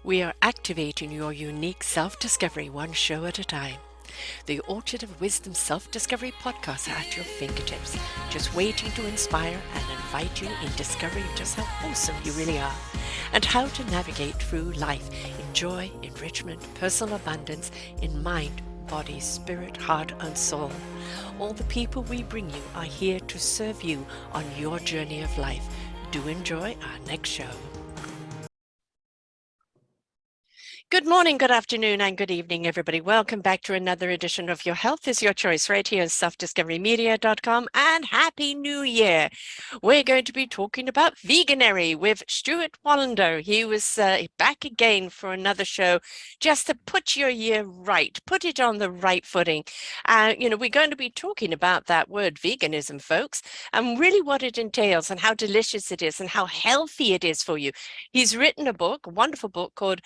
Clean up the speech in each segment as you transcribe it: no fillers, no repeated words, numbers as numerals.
We are activating your unique self-discovery one show at a time. The Orchard of Wisdom Self-Discovery podcast are at your fingertips, just waiting to inspire and invite you in discovering just how awesome you really are and how to navigate through life in joy, enrichment, personal abundance, in mind, body, spirit, heart, and soul. All the people we bring you are here to serve you on your journey of life. Do enjoy our next show. Good morning, good afternoon, and good evening, everybody. Welcome back to another edition of Your Health is Your Choice right here on selfdiscoverymedia.com, and Happy New Year. We're going to be talking about Veganaury with Stuart Waldner. He was back again for another show just to put your year right, put it on the right footing. We're going to be talking about that word veganism, folks, and really what it entails and how delicious it is and how healthy it is for you. He's written a book, a wonderful book called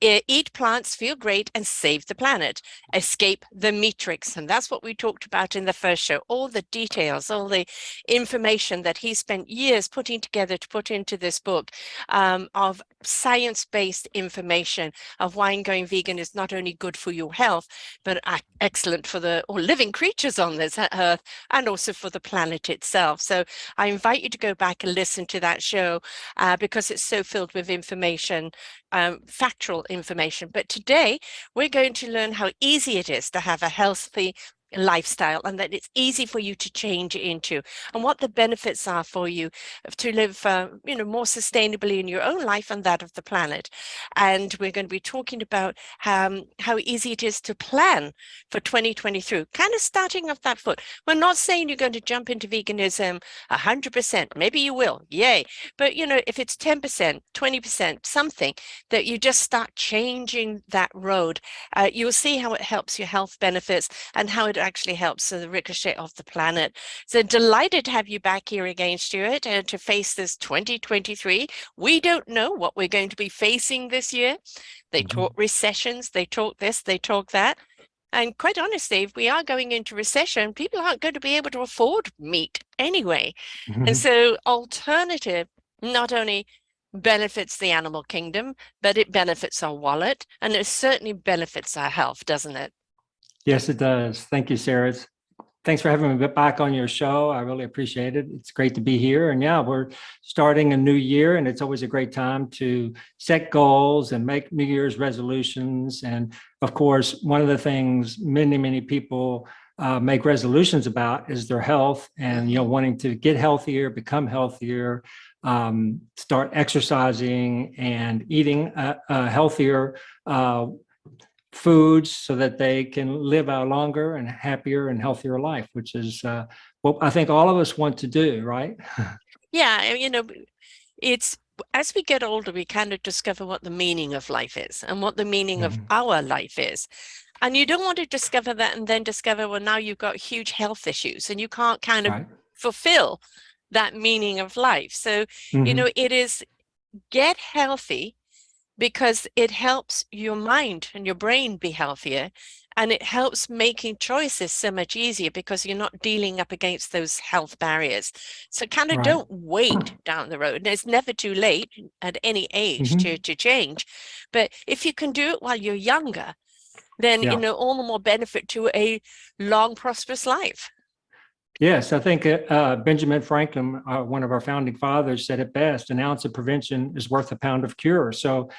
Eat Plants, Feel Great, and Save the Planet. Escape the Matrix. And that's what we talked about in the first show. All the details, all the information that he spent years putting together to put into this book of science-based information of why going vegan is not only good for your health, but excellent for the living creatures on this earth and also for the planet itself. So I invite you to go back and listen to that show because it's so filled with information, factual information. But today we're going to learn how easy it is to have a healthy lifestyle and that it's easy for you to change into, and what the benefits are for you to live more sustainably in your own life and that of the planet. And we're going to be talking about how easy it is to plan for 2023, kind of starting off that foot. We're not saying you're going to jump into veganism 100%. Maybe you will, yay. But if it's 10%, 20%, something that you just start changing that road, you'll see how it helps your health benefits and how it actually helps the ricochet of the planet. So delighted to have you back here again, Stuart, and to face this 2023. We don't know what we're going to be facing this year. They talk recessions, they talk this, they talk that. And quite honestly, if we are going into recession, people aren't going to be able to afford meat anyway. And so alternative not only benefits the animal kingdom, but it benefits our wallet, and it certainly benefits our health, doesn't it? Yes, it does. Thank you, Sarah. Thanks for having me back on your show. I really appreciate it. It's great to be here. And yeah, we're starting a new year, and it's always a great time to set goals and make New Year's resolutions. And of course, one of the things many people make resolutions about is their health and, wanting to get healthier, become healthier, start exercising and eating a healthier foods so that they can live a longer and happier and healthier life, which is what I think all of us want to do, right? Yeah, it's as we get older, we kind of discover what the meaning of life is and what the meaning of our life is. And you don't want to discover that and then discover, well, now you've got huge health issues and you can't kind of fulfill that meaning of life. So, it is get healthy because it helps your mind and your brain be healthier, and it helps making choices so much easier because you're not dealing up against those health barriers. So kind of don't wait down the road. And it's never too late at any age to change. But if you can do it while you're younger, then all the more benefit to a long, prosperous life. Yes, I think Benjamin Franklin, one of our founding fathers, said it best: an ounce of prevention is worth a pound of cure. So,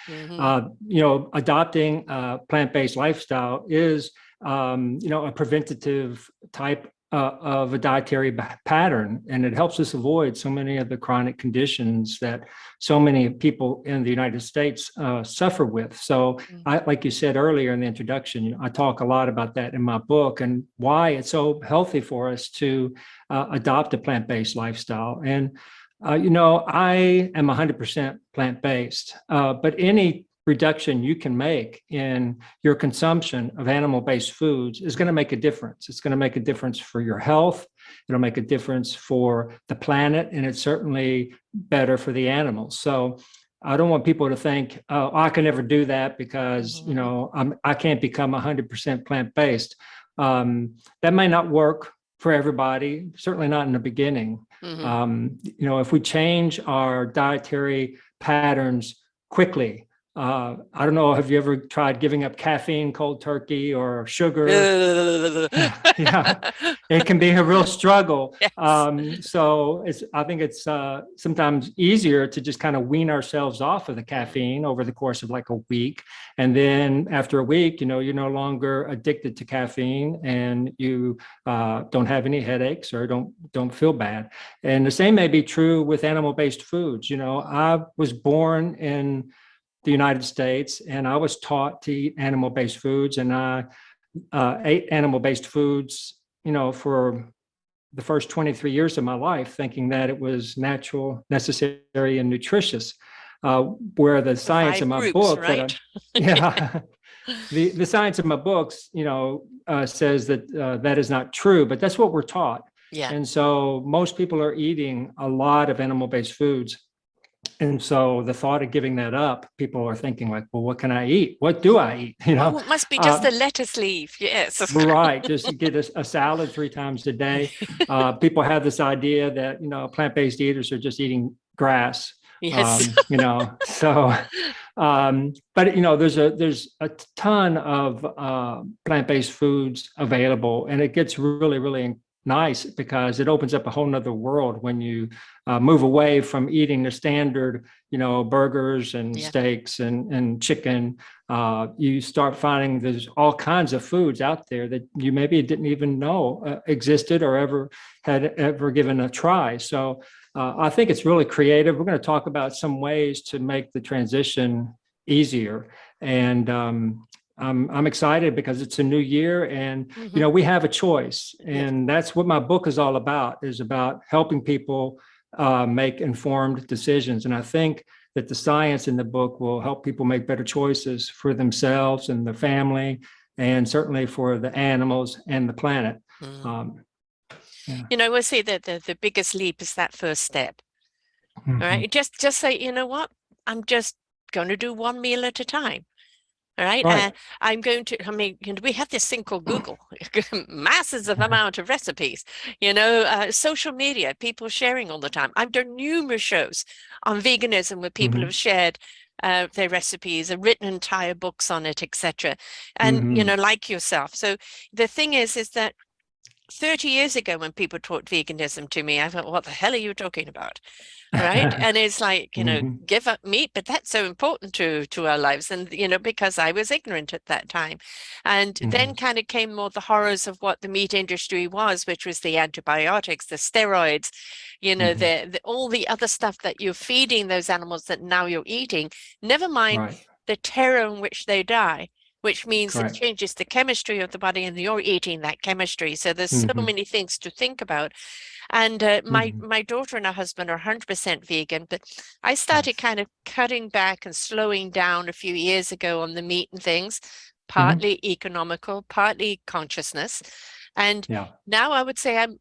adopting a plant-based lifestyle is, a preventative type of a dietary pattern, and it helps us avoid so many of the chronic conditions that so many people in the United States suffer with. So, like you said earlier in the introduction, I talk a lot about that in my book and why it's so healthy for us to adopt a plant-based lifestyle. And I am 100% plant-based, but any reduction you can make in your consumption of animal-based foods is going to make a difference. It's going to make a difference for your health. It'll make a difference for the planet, and it's certainly better for the animals. So I don't want people to think, oh, I can never do that because, I can't become 100% plant-based. That may not work for everybody, certainly not in the beginning. If we change our dietary patterns quickly, I don't know, have you ever tried giving up caffeine cold turkey or sugar? Yeah, it can be a real struggle. Yes. So I think it's sometimes easier to just kind of wean ourselves off of the Mm. caffeine over the course of like a week. And then after a week, you're no longer addicted to caffeine, and you don't have any headaches or don't feel bad. And the same may be true with animal-based foods. I was born in the United States, and I was taught to eat animal-based foods, and I ate animal-based foods, for the first 23 years of my life, thinking that it was natural, necessary, and nutritious. Where the The science in five my groups, book right? yeah, the science in my books, says that that is not true, but that's what we're taught. Yeah. And so most people are eating a lot of animal-based foods. And so the thought of giving that up, people are thinking like, well, what can I eat? What do I eat? Oh, it must be just Uh, the lettuce leaf. Yes. right. Just get a salad 3 times a day. People have this idea that, plant-based eaters are just eating grass. Yes. So, but there's a ton of plant-based foods available, and it gets really, really nice because it opens up a whole nother world when you move away from eating the standard, burgers and Yeah. steaks and chicken. You start finding there's all kinds of foods out there that you maybe didn't even know existed or had ever given a try. So I think it's really creative. We're going to talk about some ways to make the transition easier. And I'm excited because it's a new year, and Hmm. we have a choice, Yes. and that's what my book is all about. Is about helping people make informed decisions. And I think that the science in the book will help people make better choices for themselves and their family, and certainly for the animals and the planet. Mm. Um, yeah. We'll say that the biggest leap is that first step. All Mhm. right. Just say, you know what? I'm just going to do one meal at a time. All right. Right. I'm going to, I mean, we have this thing called Google, masses of amount of recipes, social media, people sharing all the time. I've done numerous shows on veganism where people have Mhm. shared their recipes and written entire books on it, etc. And, Mhm. like yourself. So the thing is that 30 years ago when people taught veganism to me, I thought, what the hell are you talking about? Right. And it's like, Mhm. give up meat, but that's so important to our lives. And, because I was ignorant at that time. And then Mhm. kind of came more the horrors of what the meat industry was, which was the antibiotics, the steroids, Mhm. all the other stuff that you're feeding those animals that now you're eating, never mind Right. the terror in which they die, which means it Correct. changes the chemistry of the body and you're eating that chemistry. So there's so Mhm. many things to think about. And my Mhm. my daughter and her husband are 100% vegan, but I started Nice. kind of cutting back and slowing down a few years ago on the meat and things, Mhm. partly economical, partly consciousness. And Yeah. now I would say I'm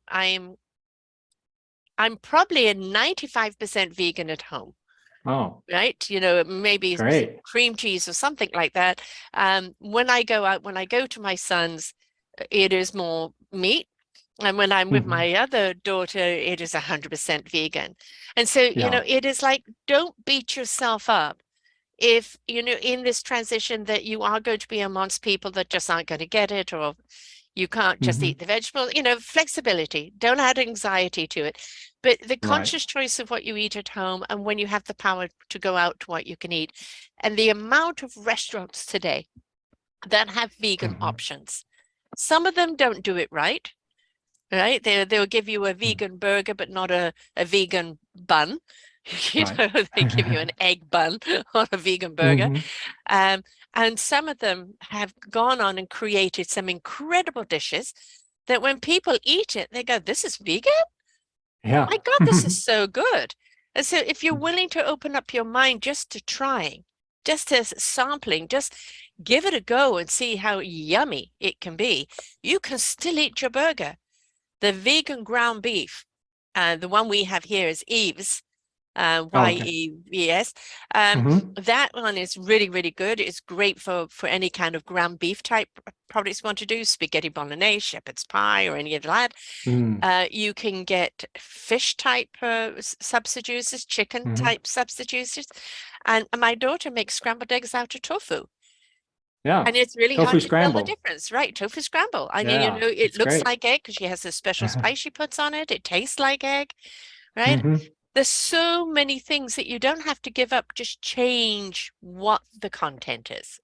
probably a 95% vegan at home, Oh, right? Maybe great. cream cheese or something like that. When I go out, when I go to my son's, it is more meat. And when I'm with Mhm. my other daughter, it is 100% vegan. And so, Yeah. it is like, don't beat yourself up if, in this transition that you are going to be amongst people that just aren't going to get it, or you can't just Mhm. eat the vegetable, flexibility. Don't add anxiety to it. But the Right. conscious choice of what you eat at home and when you have the power to go out to what you can eat. And the amount of restaurants today that have vegan Mhm. options. Some of them don't do it right. Right? They'll give you a Mhm. vegan burger, but not a vegan bun. Right. They give you an egg bun on a vegan burger. Mhm. Um, and some of them have gone on and created some incredible dishes that when people eat it, they go, this is vegan? Yeah. My God, this is so good. And so if you're willing to open up your mind just to trying, just to sampling, just give it a go and see how yummy it can be, you can still eat your burger. The vegan ground beef, the one we have here is Eve's, Oh, okay. Yeves. Mhm. That one is really, really good. It's great for any kind of ground beef type products you want to do, spaghetti bolognese, shepherd's pie, or any of that. Mm. You can get fish type substitutes, chicken Mhm. type substitutes. And my daughter makes scrambled eggs out of tofu. Yeah. And it's really Tofu hard to tell the scramble. difference, right? Tofu scramble. I mean, Yeah, it it's looks great. like egg because she has a special spice she puts on it. It tastes like egg, right? Hmm. There's so many things that you don't have to give up, just change what the content is.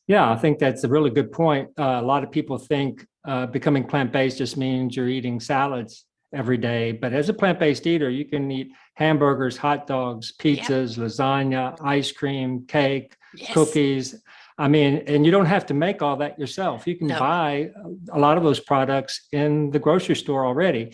Yeah, I think that's a really good point. A lot of people think becoming plant-based just means you're eating salads every day. But as a plant-based eater, you can eat hamburgers, hot dogs, Yep. pizzas, lasagna, ice cream, cake, Yes. cookies. I mean, and you don't have to make all that yourself. You can No. buy a lot of those products in the grocery store already.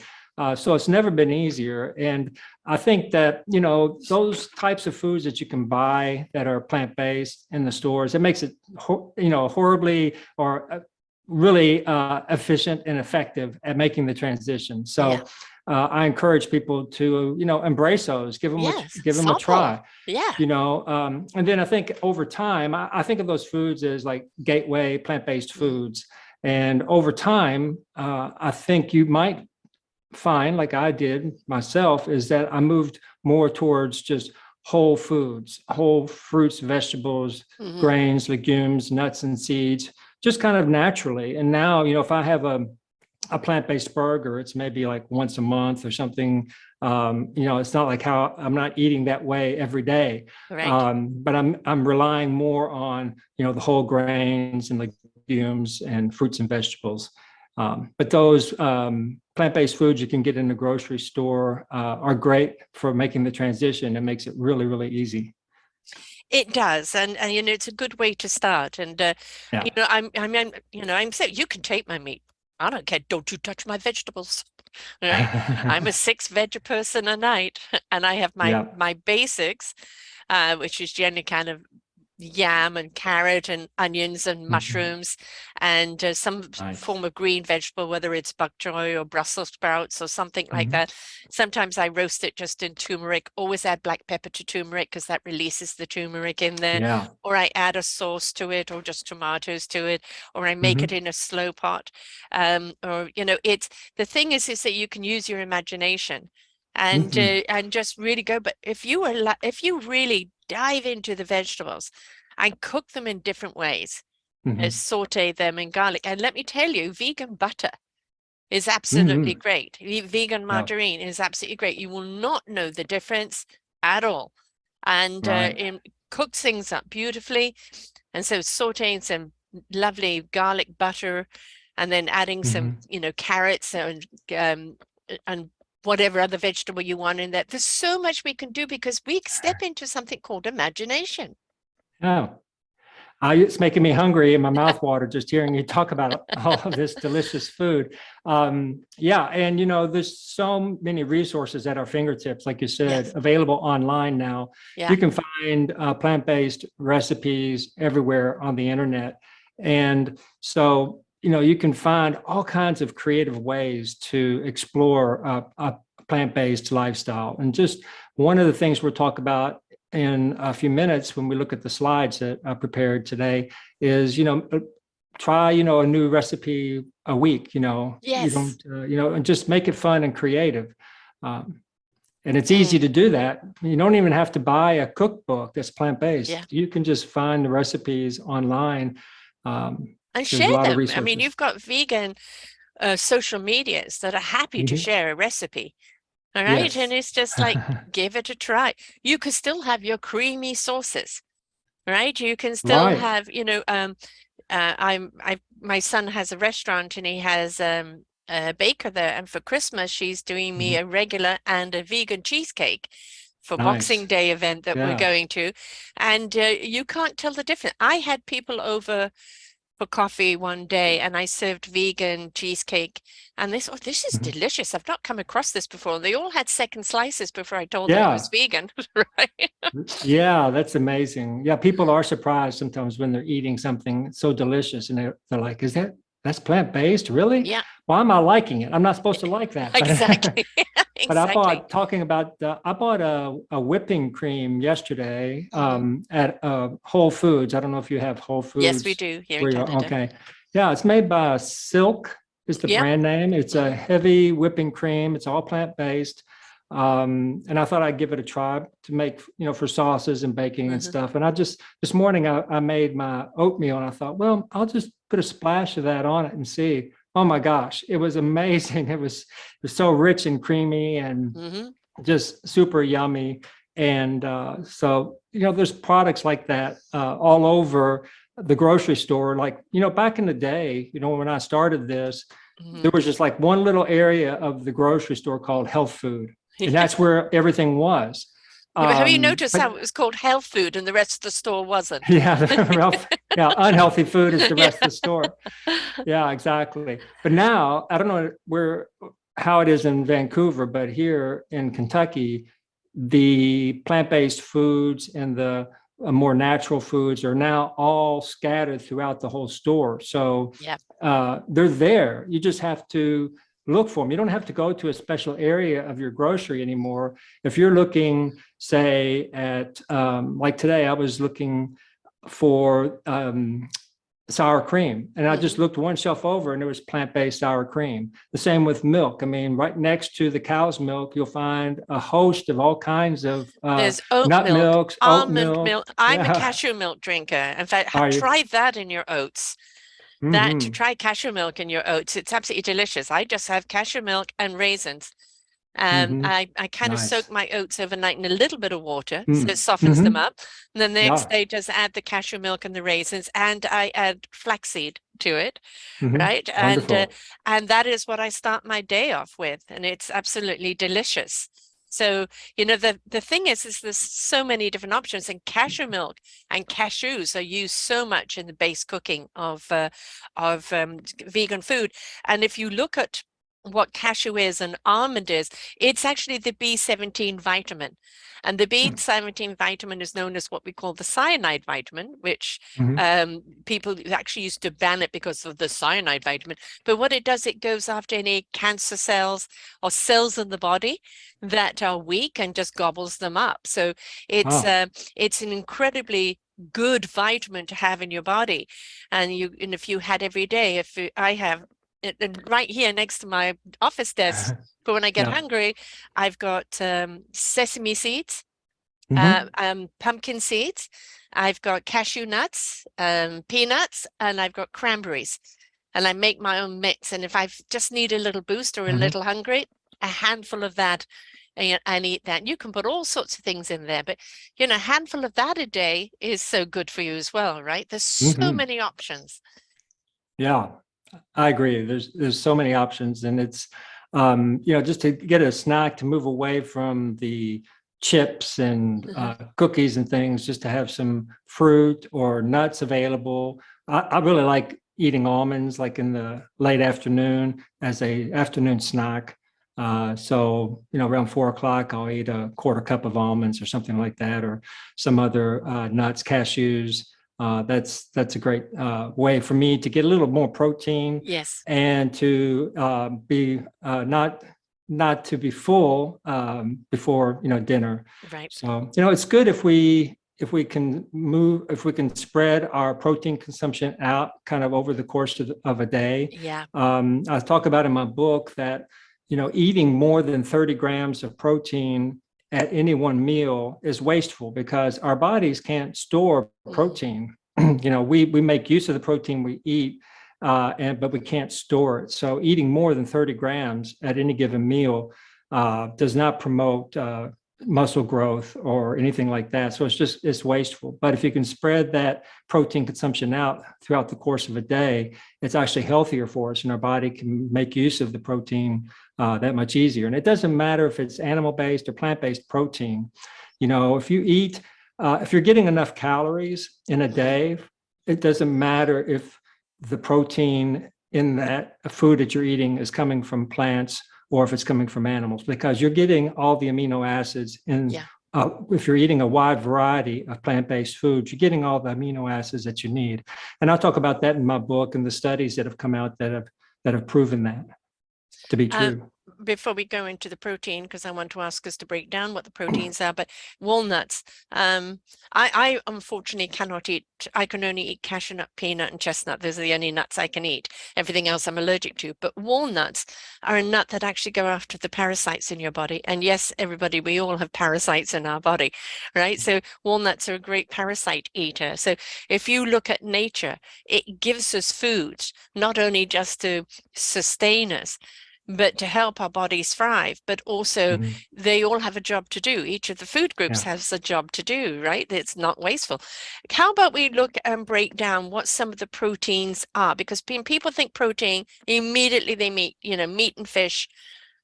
So it's never been easier. And I think that, those types of foods that you can buy that are plant-based in the stores, it makes it, horribly or really efficient and effective at making the transition. Yeah. So I encourage people to, embrace those, Yes. give them a Sample. try. Yeah. And then I think over time, I think of those foods as like gateway plant-based foods. And over time, I think you might find, like I did myself, is that I moved more towards just whole foods, whole fruits, vegetables, Mm-hmm. grains, legumes, nuts, and seeds, just kind of naturally. And now, if I have a plant-based burger, it's maybe like once a month or something. It's not like how I'm not eating that way every day. Right. But I'm relying more on, the whole grains and legumes and fruits and vegetables. But those plant-based foods you can get in the grocery store are great for making the transition. It makes it really, really easy. It does, and it's a good way to start. And Yeah. I'm saying you can take my meat. I don't care. Don't you touch my vegetables, right? I'm a 6 veg person a night, and I have my Yeah. my basics, which is generally kind of yam and carrot and onions and Mhm. mushrooms and some Nice. form of green vegetable, whether it's bok choy or Brussels sprouts or something like Mhm. that. Sometimes I roast it just in turmeric, always add black pepper to turmeric because that releases the turmeric in there. Yeah. Or I add a sauce to it or just tomatoes to it, or I make it Mhm. in a slow pot. Or, it's the thing is that you can use your imagination Mhm. and just really go. But if you really dive into the vegetables and cook them in different ways, Mhm. saute them in garlic, and let me tell you, vegan butter is absolutely Mhm. great. Vegan Yeah. margarine is absolutely great. You will not know the difference at all, and Right. cooks things up beautifully. And so sauteing some lovely garlic butter, and then adding some, Mhm. carrots and whatever other vegetable you want in there. There's so much we can do because we step into something called imagination. Oh, it's making me hungry and my mouth water just hearing you talk about all of this delicious food. Yeah, and there's so many resources at our fingertips, like you said, Yes. available online now. Yeah. You can find plant-based recipes everywhere on the internet, and so you can find all kinds of creative ways to explore a plant-based lifestyle. And just one of the things we'll talk about in a few minutes when we look at the slides that I prepared today is, try, a new recipe a week, you Yes. don't, and just make it fun and creative. Um, and it's easy Mm, to do that. You don't even have to buy a cookbook that's yeah. plant-based. You can just find the recipes online. And There's a share lot of them. I mean, resources. you've got vegan social medias that are happy to Mhm. share a recipe. All right. And Yes. it's just like, give it a try. You could still have your creamy sauces, right? You can still Right. have, my son has a restaurant and he has a baker there. And for Christmas, she's doing me Mhm. a regular and a vegan cheesecake for Nice. Boxing Day event that we're Yeah. going to. And you can't tell the difference. I had people over for coffee one day and I served vegan cheesecake and they said, oh, this is Mhm. delicious. I've not come across this before. And they all had second slices before I told them it was Yeah. vegan, right? Yeah, that's amazing. Yeah, people are surprised sometimes when they're eating something so delicious and they're like, that's plant-based, really? Yeah, Why am I liking it? I'm not supposed to like that. But exactly. but I Exactly. bought talking about I bought a whipping cream yesterday Hmm. at Whole Foods. I don't know if you have Whole Yes, we Foods do here in where you are. Canada. Okay. Yeah, it's made by Silk is the Yep. brand name. It's a Hmm. heavy whipping cream. It's all plant-based. And I thought I'd give it a try to make, for sauces and baking and Mhm. stuff. And this morning I made my oatmeal, and I thought, well, I'll just put a splash of that on it and see. Oh my gosh, it was amazing. It was so rich and creamy and Mhm. just super yummy. And so, there's products like that all over the grocery store. Like, back in the day, when I started this, there Mhm. was just like one little area of the grocery store called health food, and Yeah. that's where everything was. Yeah, but have you noticed But how it was called health food and the rest of the store wasn't? yeah, yeah, unhealthy food is the Yeah. rest of the store. Yeah, exactly. But now, I don't know how it is in Vancouver, but here in Kentucky, the plant-based foods and the more natural foods are now all scattered throughout the whole store. So Yeah. they're there. You just have to look for them. You don't have to go to a special area of your grocery anymore. If you're looking, say, at like today, I was looking for sour cream. And I just Mhm. looked one shelf over and there was plant-based sour cream. The same with milk. I mean, right next to the cow's milk, you'll find a host of all kinds of There's oat nut milk, milks, oat almond milk. milk. I'm a Yeah. cashew milk drinker. In fact, Are you? try that in your oats. That to Mm-hmm. try cashew milk in your oats, it's absolutely delicious. I just have cashew milk and raisins. Mm-hmm. I kind of soak Nice. my oats overnight in a little bit of water so it softens them Mm-hmm. up. And then the next Yeah. day, just add the cashew milk and the raisins, and I add flaxseed to it, Mm-hmm. right? Wonderful. And that is what I start my day off with, and it's absolutely delicious. So, the thing is there's so many different options, and cashew milk and cashews are used so much in the base cooking of vegan food. And if you look at what cashew is and almond is, it's actually the B17 vitamin. And the B17 vitamin is known as what we call the cyanide vitamin, which Mm-hmm. people actually used to ban it because of the cyanide vitamin. But what it does, it goes after any cancer cells or cells in the body that are weak and just gobbles them up. So it's Oh. it's an incredibly good vitamin to have in your body. And if you had every day, I have it right here next to my office desk for when I get Yeah. hungry, I've got sesame seeds, Mm-hmm. pumpkin seeds, I've got cashew nuts, peanuts, and I've got cranberries. And I make my own mix. And if I just need a little boost or a Mm-hmm. little hungry, a handful of that and eat that. You can put all sorts of things in there, but a handful of that a day is so good for you as well, right? There's so Mm-hmm. many options. Yeah. I agree. There's so many options, and it's just to get a snack to move away from the chips and Mhm. cookies and things, just to have some fruit or nuts available. I really like eating almonds, like in the late afternoon as a afternoon snack. So around 4 o'clock, I'll eat a quarter cup of almonds or something like that, or some other nuts, cashews. That's a great way for me to get a little more protein Yes, and to be not to be full before dinner. right. So it's good if we can spread our protein consumption out kind of over the course of a day. Yeah. I talk about in my book that eating more than 30 grams of protein at any one meal is wasteful because our bodies can't store Mhm. protein. We make use of the protein we eat, but we can't store it. So eating more than 30 grams at any given meal does not promote muscle growth or anything like that. So it's wasteful. But if you can spread that protein consumption out throughout the course of a day, it's actually healthier for us, and our body can make use of the protein that much easier. And it doesn't matter if it's animal-based or plant-based protein. If you're getting enough calories in a Mhm. day, it doesn't matter if the protein in that food that you're eating is coming from plants or if it's coming from animals, because you're getting all the amino acids in. Yeah. If you're eating a wide variety of plant-based foods, you're getting all the amino acids that you need. And I'll talk about that in my book and the studies that have come out that have proven that to be Um, true. before we go into the protein, because I want to ask us to break down what the proteins are, but walnuts. I unfortunately cannot eat, I can only eat cashew nut, peanut, and chestnut. Those are the only nuts I can eat. Everything else I'm allergic to. But walnuts are a nut that actually go after the parasites in your body. And yes, everybody, we all have parasites in our body, right? So walnuts are a great parasite eater. So if you look at nature, it gives us food, not only just to sustain us, but to help our bodies thrive. But also, they all have a job to do. Each of the food groups has a job to do, right? It's not wasteful. How about we look and break down what some of the proteins are? Because when people think protein, immediately they meet, meat and fish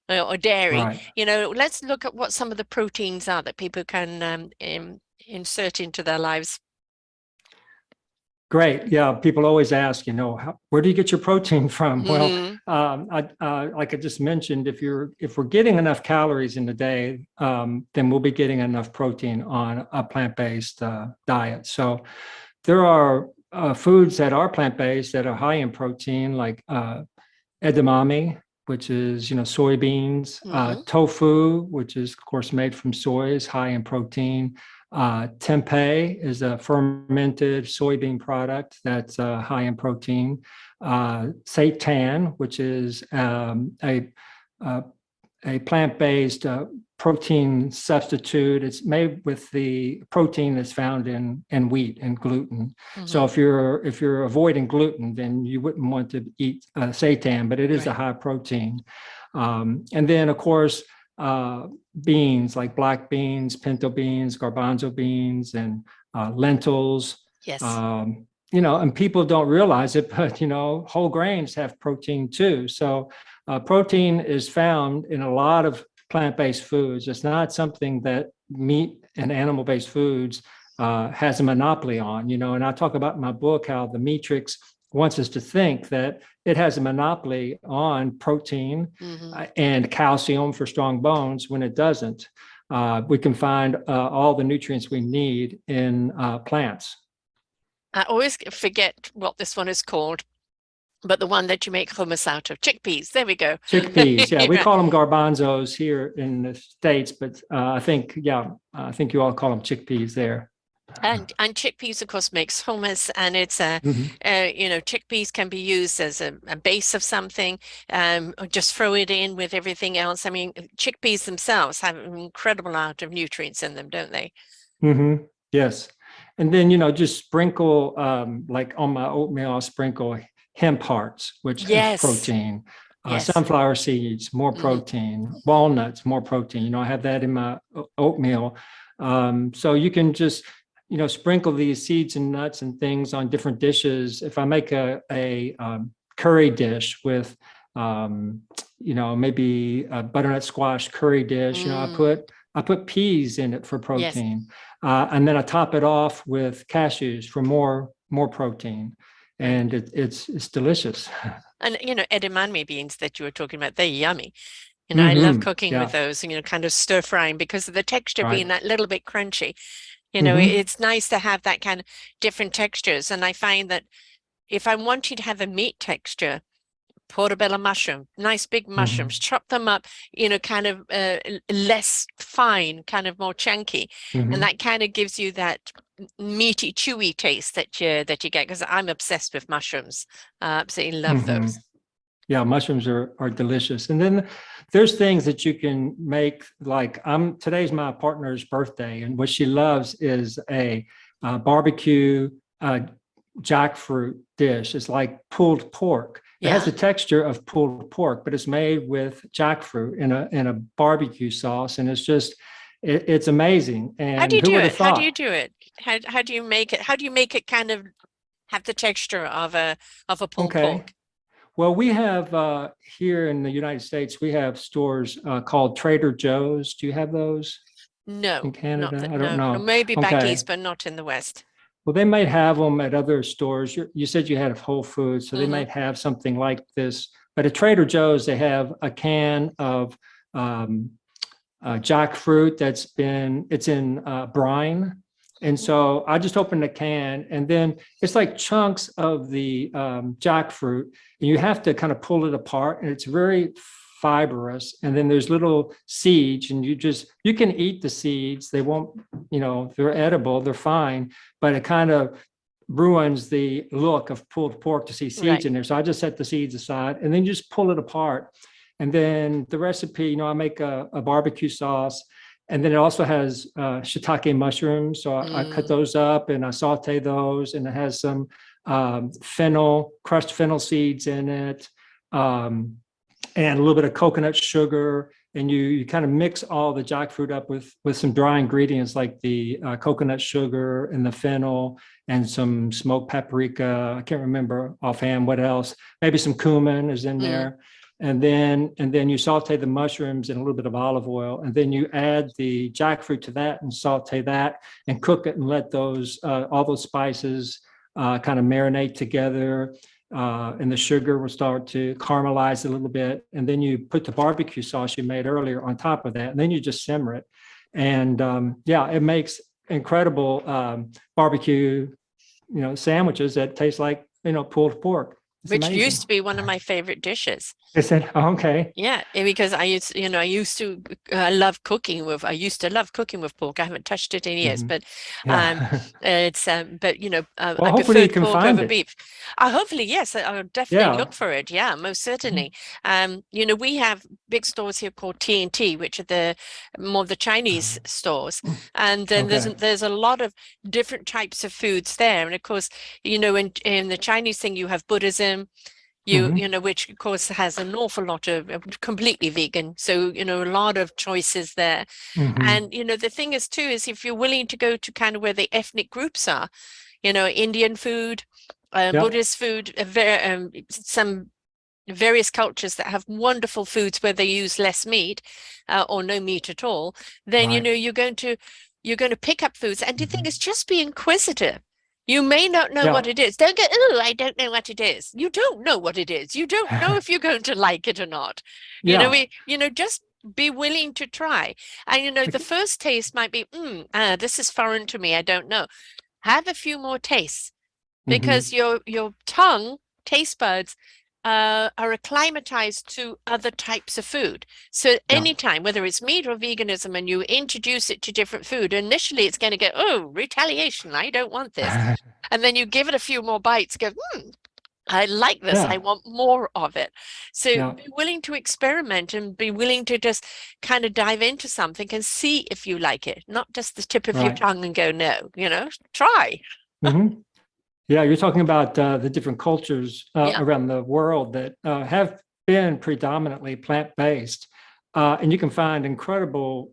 or dairy. Right. Let's look at what some of the proteins are that people can insert into their lives. Great. Yeah. People always ask, where do you get your protein from? Mm-hmm. Well, like I just mentioned, if we're getting enough calories in the day, then we'll be getting enough protein on a plant-based diet. So there are foods that are plant-based that are high in protein, like edamame, which is soybeans, tofu, which is of course made from soy, is high in protein. Tempeh is a fermented soybean product that's high in protein. Seitan, which is a plant-based protein substitute. It's made with the protein that's found in wheat and gluten. So if you're avoiding gluten, then you wouldn't want to eat seitan, but it is a high protein. And then of course, beans like black beans, pinto beans, garbanzo beans, and lentils. Yes. And people don't realize it, but whole grains have protein too. So protein is found in a lot of plant-based foods. It's not something that meat and animal-based foods has a monopoly on. And I talk about in my book how the Matrix wants us to think that it has a monopoly on protein and calcium for strong bones when it doesn't. We can find all the nutrients we need in plants. I always forget what this one is called, but the one that you make hummus out of, chickpeas. There we go. Chickpeas, yeah. We call them garbanzos here in the States, but I think you all call them chickpeas there. And chickpeas, of course, makes hummus, and it's chickpeas can be used as a base of something, or just throw it in with everything else. I mean, chickpeas themselves have an incredible amount of nutrients in them, don't they? Yes. And then, just sprinkle, like on my oatmeal, I'll sprinkle hemp hearts, which is protein. Sunflower seeds, more protein. Walnuts, more protein. I have that in my oatmeal. So you can just sprinkle these seeds and nuts and things on different dishes. If I make a curry dish with, maybe a butternut squash curry dish, I put peas in it for protein, and then I top it off with cashews for more protein, and it's delicious. And edamame beans that you were talking about, they're yummy. I love cooking with those, kind of stir frying because of the texture being that little bit crunchy. It's nice to have that kind of different textures. And I find that if I want you to have a meat texture, portobello mushroom, nice big mushrooms, chop them up, kind of less fine, kind of more chunky. And that kind of gives you that meaty, chewy taste that you get, because I'm obsessed with mushrooms. Absolutely love those. Yeah, mushrooms are delicious. And then there's things that you can make, like today's my partner's birthday, and what she loves is a barbecue jackfruit dish. It's like pulled pork. It has the texture of pulled pork, but it's made with jackfruit in a barbecue sauce, and it's amazing. And how do you do it? How do you do it? How do you make it? How do you make it kind of have the texture of a pulled pork? Well, we have here in the United States, we have stores called Trader Joe's. Do you have those? No, in Canada? I don't know. know. Maybe back east, but not in the West. Well, they might have them at other stores. You said you had Whole Foods, so they might have something like this. But at Trader Joe's, they have a can of jackfruit it's in brine. And so I just opened the can, and then it's like chunks of the jackfruit, and you have to kind of pull it apart, and it's very fibrous, and then there's little seeds, and you can eat the seeds. They won't, they're edible, they're fine, but it kind of ruins the look of pulled pork to see seeds in there. So I just set the seeds aside, and then you just pull it apart. And then the recipe, I make a barbecue sauce, and then it also has shiitake mushrooms. So I cut those up and I saute those, and it has some crushed fennel seeds in it, and a little bit of coconut sugar. And you kind of mix all the jackfruit up with some dry ingredients like the coconut sugar and the fennel and some smoked paprika. I can't remember offhand what else. Maybe some cumin is in there. And then you saute the mushrooms in a little bit of olive oil, and then you add the jackfruit to that and saute that and cook it and let those all those spices kind of marinate together. And the sugar will start to caramelize a little bit. And then you put the barbecue sauce you made earlier on top of that, and then you just simmer it. And it makes incredible barbecue, sandwiches that taste like, pulled pork. It's which amazing. used to be one of my favorite dishes. Is it? Oh, okay. Yeah, because I used to love cooking with. I used to love cooking with pork. I haven't touched it in years, but it's but well, I hopefully you prefer can pork find over it. beef. Hopefully, yes, I'll definitely look for it. Yeah, most certainly. We have big stores here called T&T, which are more the Chinese stores, and then there's a lot of different types of foods there. And of course, in the Chinese thing, you have Buddhism. Which of course has an awful lot of completely vegan. So, a lot of choices there. And, the thing is too, is if you're willing to go to kind of where the ethnic groups are, Indian food, Buddhist food, some various cultures that have wonderful foods where they use less meat or no meat at all, then, you're going to pick up foods. And the thing is, just be inquisitive. You may not know what it is. Don't go, oh, I don't know what it is. You don't know what it is. You don't know if you're going to like it or not. Just be willing to try. And, the first taste might be, this is foreign to me. I don't know. Have a few more tastes, because your tongue, taste buds, are acclimatized to other types of food. So anytime, whether it's meat or veganism, and you introduce it to different food, initially it's going to go, oh, retaliation, I don't want this. And then you give it a few more bites, go, I like this, I want more of it. So be willing to experiment and be willing to just kind of dive into something and see if you like it, not just the tip of your tongue and go, no, try. Yeah, you're talking about the different cultures around the world that have been predominantly plant-based, and you can find incredible,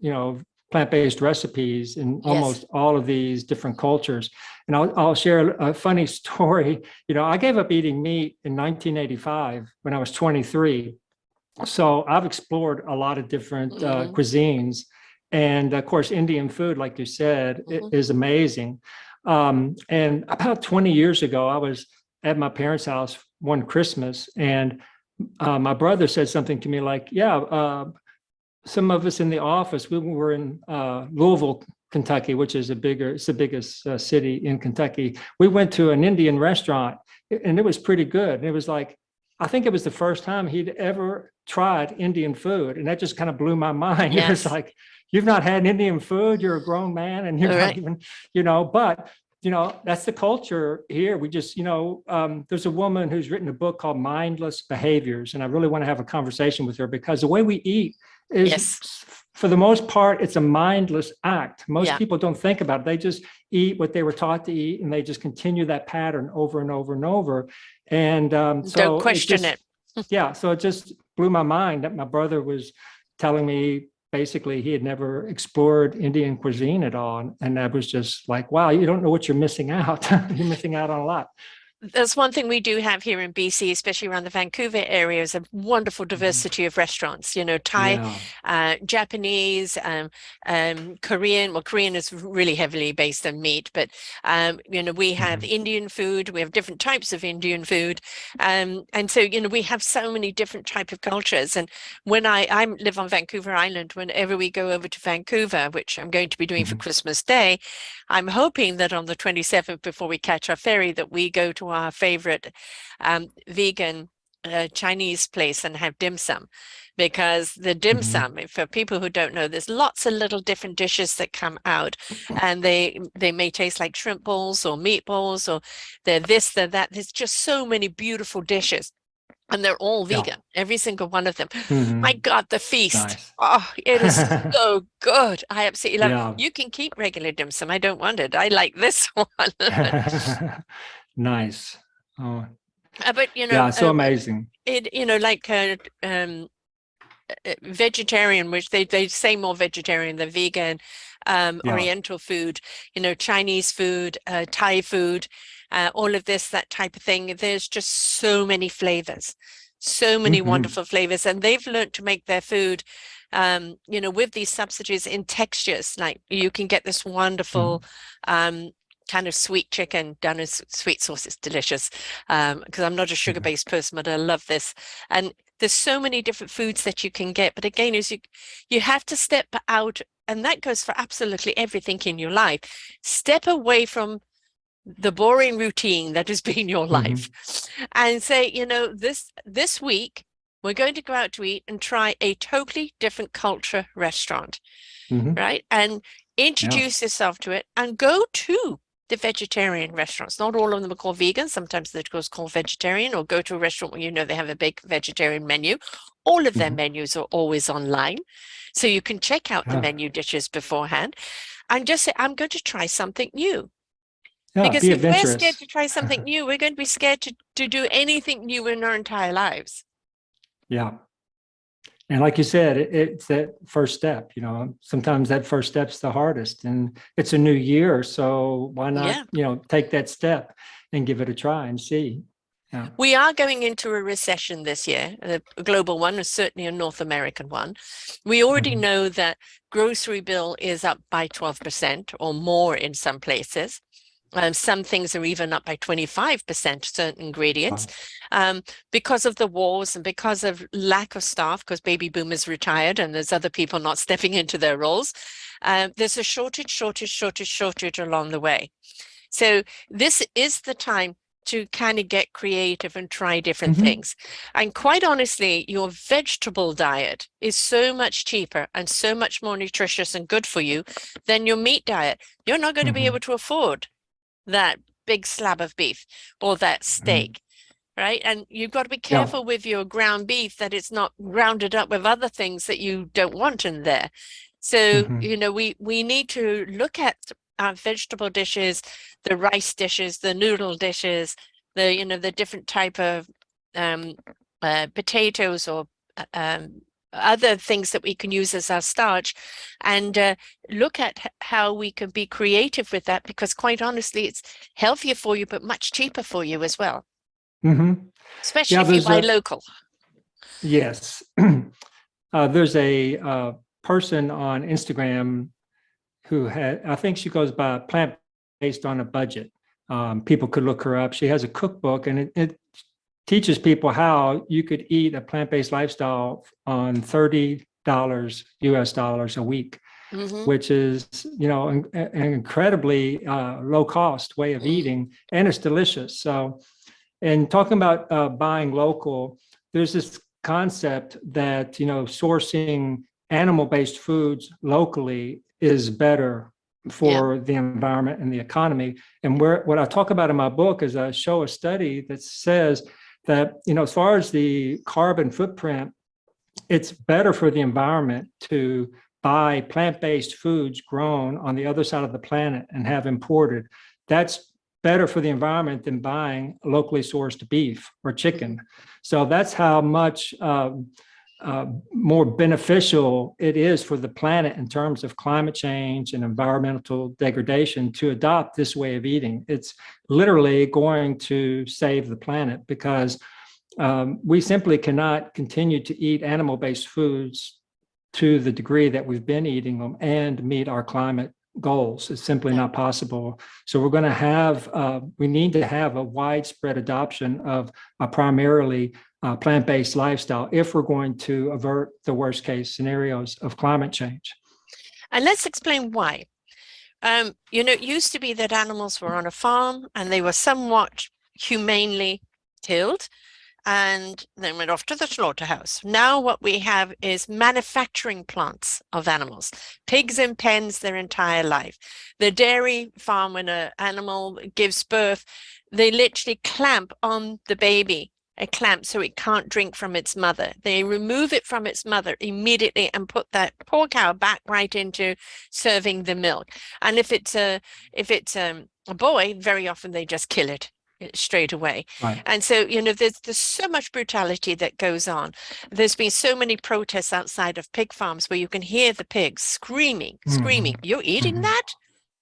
plant-based recipes in almost all of these different cultures. And I'll share a funny story. I gave up eating meat in 1985 when I was 23. So I've explored a lot of different cuisines, and of course, Indian food, like you said, is amazing. And about 20 years ago, I was at my parents' house one Christmas, and my brother said something to me like, some of us in the office, we were in Louisville, Kentucky, which is it's the biggest city in Kentucky. We went to an Indian restaurant, and it was pretty good. And it was like, I think it was the first time he'd ever tried Indian food. And that just kind of blew my mind. It was like, you've not had Indian food, you're a grown man, and you're not even, but, that's the culture here. We just, there's a woman who's written a book called Mindless Behaviors. And I really want to have a conversation with her, because the way we eat is, for the most part, it's a mindless act. Most people don't think about it. They just eat what they were taught to eat, and they just continue that pattern over and over and over. And so don't question it. So it just blew my mind that my brother was telling me basically he had never explored Indian cuisine at all. And I was just like, wow, you don't know what you're missing out. You're missing out on a lot. That's one thing we do have here in BC, especially around the Vancouver area, is a wonderful diversity of restaurants, Thai, Japanese, Korean. Well, Korean is really heavily based on meat, but, we have Indian food, we have different types of Indian food. And so, we have so many different type of cultures. And when I live on Vancouver Island, whenever we go over to Vancouver, which I'm going to be doing for Christmas Day, I'm hoping that on the 27th, before we catch our ferry, that we go to our favorite vegan a Chinese place and have dim sum, because the dim sum, for people who don't know, there's lots of little different dishes that come out, and they may taste like shrimp balls or meatballs, or they're this, they're that. There's just so many beautiful dishes. And they're all Yeah. vegan, every single one of them. My Mhm. God, the feast. Nice. Oh, it is so good. I absolutely love it. Yeah. You can keep regular dim sum. I don't want it. I like this one. Nice. Oh, But, yeah, so amazing. like vegetarian, which they say more vegetarian than vegan, Yeah. Oriental food, Chinese food, Thai food, all of this, that type of thing. There's just so many flavors, so many Mhm. wonderful flavors, and they've learned to make their food, with these substitutes in textures. Like you can get this wonderful, Mhm. kind of sweet chicken done as sweet sauce. It's delicious, because I'm not a Mhm. sugar-based person, but I love this. And there's so many different foods that you can get, but again, is you have to step out, and that goes for absolutely everything in your life. Step away from the boring routine that has been your life, Mhm. and say, this week we're going to go out to eat and try a totally different culture restaurant, Mhm. right? And Yeah. introduce yourself to it and go to the vegetarian restaurants. Not all of them are called vegan. Sometimes they're called vegetarian, or go to a restaurant where they have a big vegetarian menu. All of their Mhm. menus are always online. So you can check out the Yeah. menu dishes beforehand and just say, I'm going to try something new. Yeah. Because Be if we're scared adventurous. to try something new, we're going to be scared to do anything new in our entire lives. Yeah. And like you said, it's that first step. Sometimes that first step's the hardest, and it's a new year. So why not, Yeah. take that step and give it a try and see. Yeah. We are going into a recession this year, a global one, and certainly a North American one. We already Mhm. know that grocery bill is up by 12% or more in some places. Some things are even up by 25%, certain ingredients, Wow. um, because of the wars and because of lack of staff, because baby boomers retired and there's other people not stepping into their roles. There's a shortage along the way. So this is the time to kind of get creative and try different Mhm. things. And quite honestly, your vegetable diet is so much cheaper and so much more nutritious and good for you than your meat diet. You're not going to be able Mhm. to afford that big slab of beef or that Mhm. steak, right? And you've got to be Yeah. careful with your ground beef that it's not grounded up with other things that you don't want in there. So, Mhm. we need to look at our vegetable dishes, the rice dishes, the noodle dishes, the different type of um, potatoes or other things that we can use as our starch, and look at how we can be creative with that, because quite honestly, it's healthier for you, but much cheaper for you as well, Mhm. especially Yeah. if you There's buy a local. Yes. There's a person on Instagram who had, I think she goes by plant based on a budget. People could look her up. She has a cookbook, and it teaches people how you could eat a plant based lifestyle on $30 US dollars a week, Hmm. which is, an incredibly low cost way of Mm. eating, and it's delicious. So, and talking about buying local, there's this concept that sourcing animal-based foods locally is better Yeah. for the environment and the economy. And what I talk about in my book is I show a study that says that as far as the carbon footprint, it's better for the environment to buy plant-based foods grown on the other side of the planet and have imported. That's better for the environment than buying locally sourced beef or Mhm. chicken. So that's how much more beneficial it is for the planet in terms of climate change and environmental degradation to adopt this way of eating. It's literally going to save the planet, because we simply cannot continue to eat animal-based foods to the degree that we've been eating them and meet our climate goals. It's simply No. not possible. So we need to have a widespread adoption of a primarily plant-based lifestyle if we're going to avert the worst case scenarios of climate change. And let's explain why. It used to be that animals were on a farm and they were somewhat humanely killed, and then went off to the slaughterhouse. Now what we have is manufacturing plants of animals, pigs in pens their entire life. The dairy farm, when an animal gives birth, they literally clamp on the baby, a clamp so it can't drink from its mother. They remove it from its mother immediately and put that poor cow back right into serving the milk. And if it's a boy, very often they just kill it straight away. Right. And so, there's so much brutality that goes on. There's been so many protests outside of pig farms where you can hear the pigs screaming, you're eating that?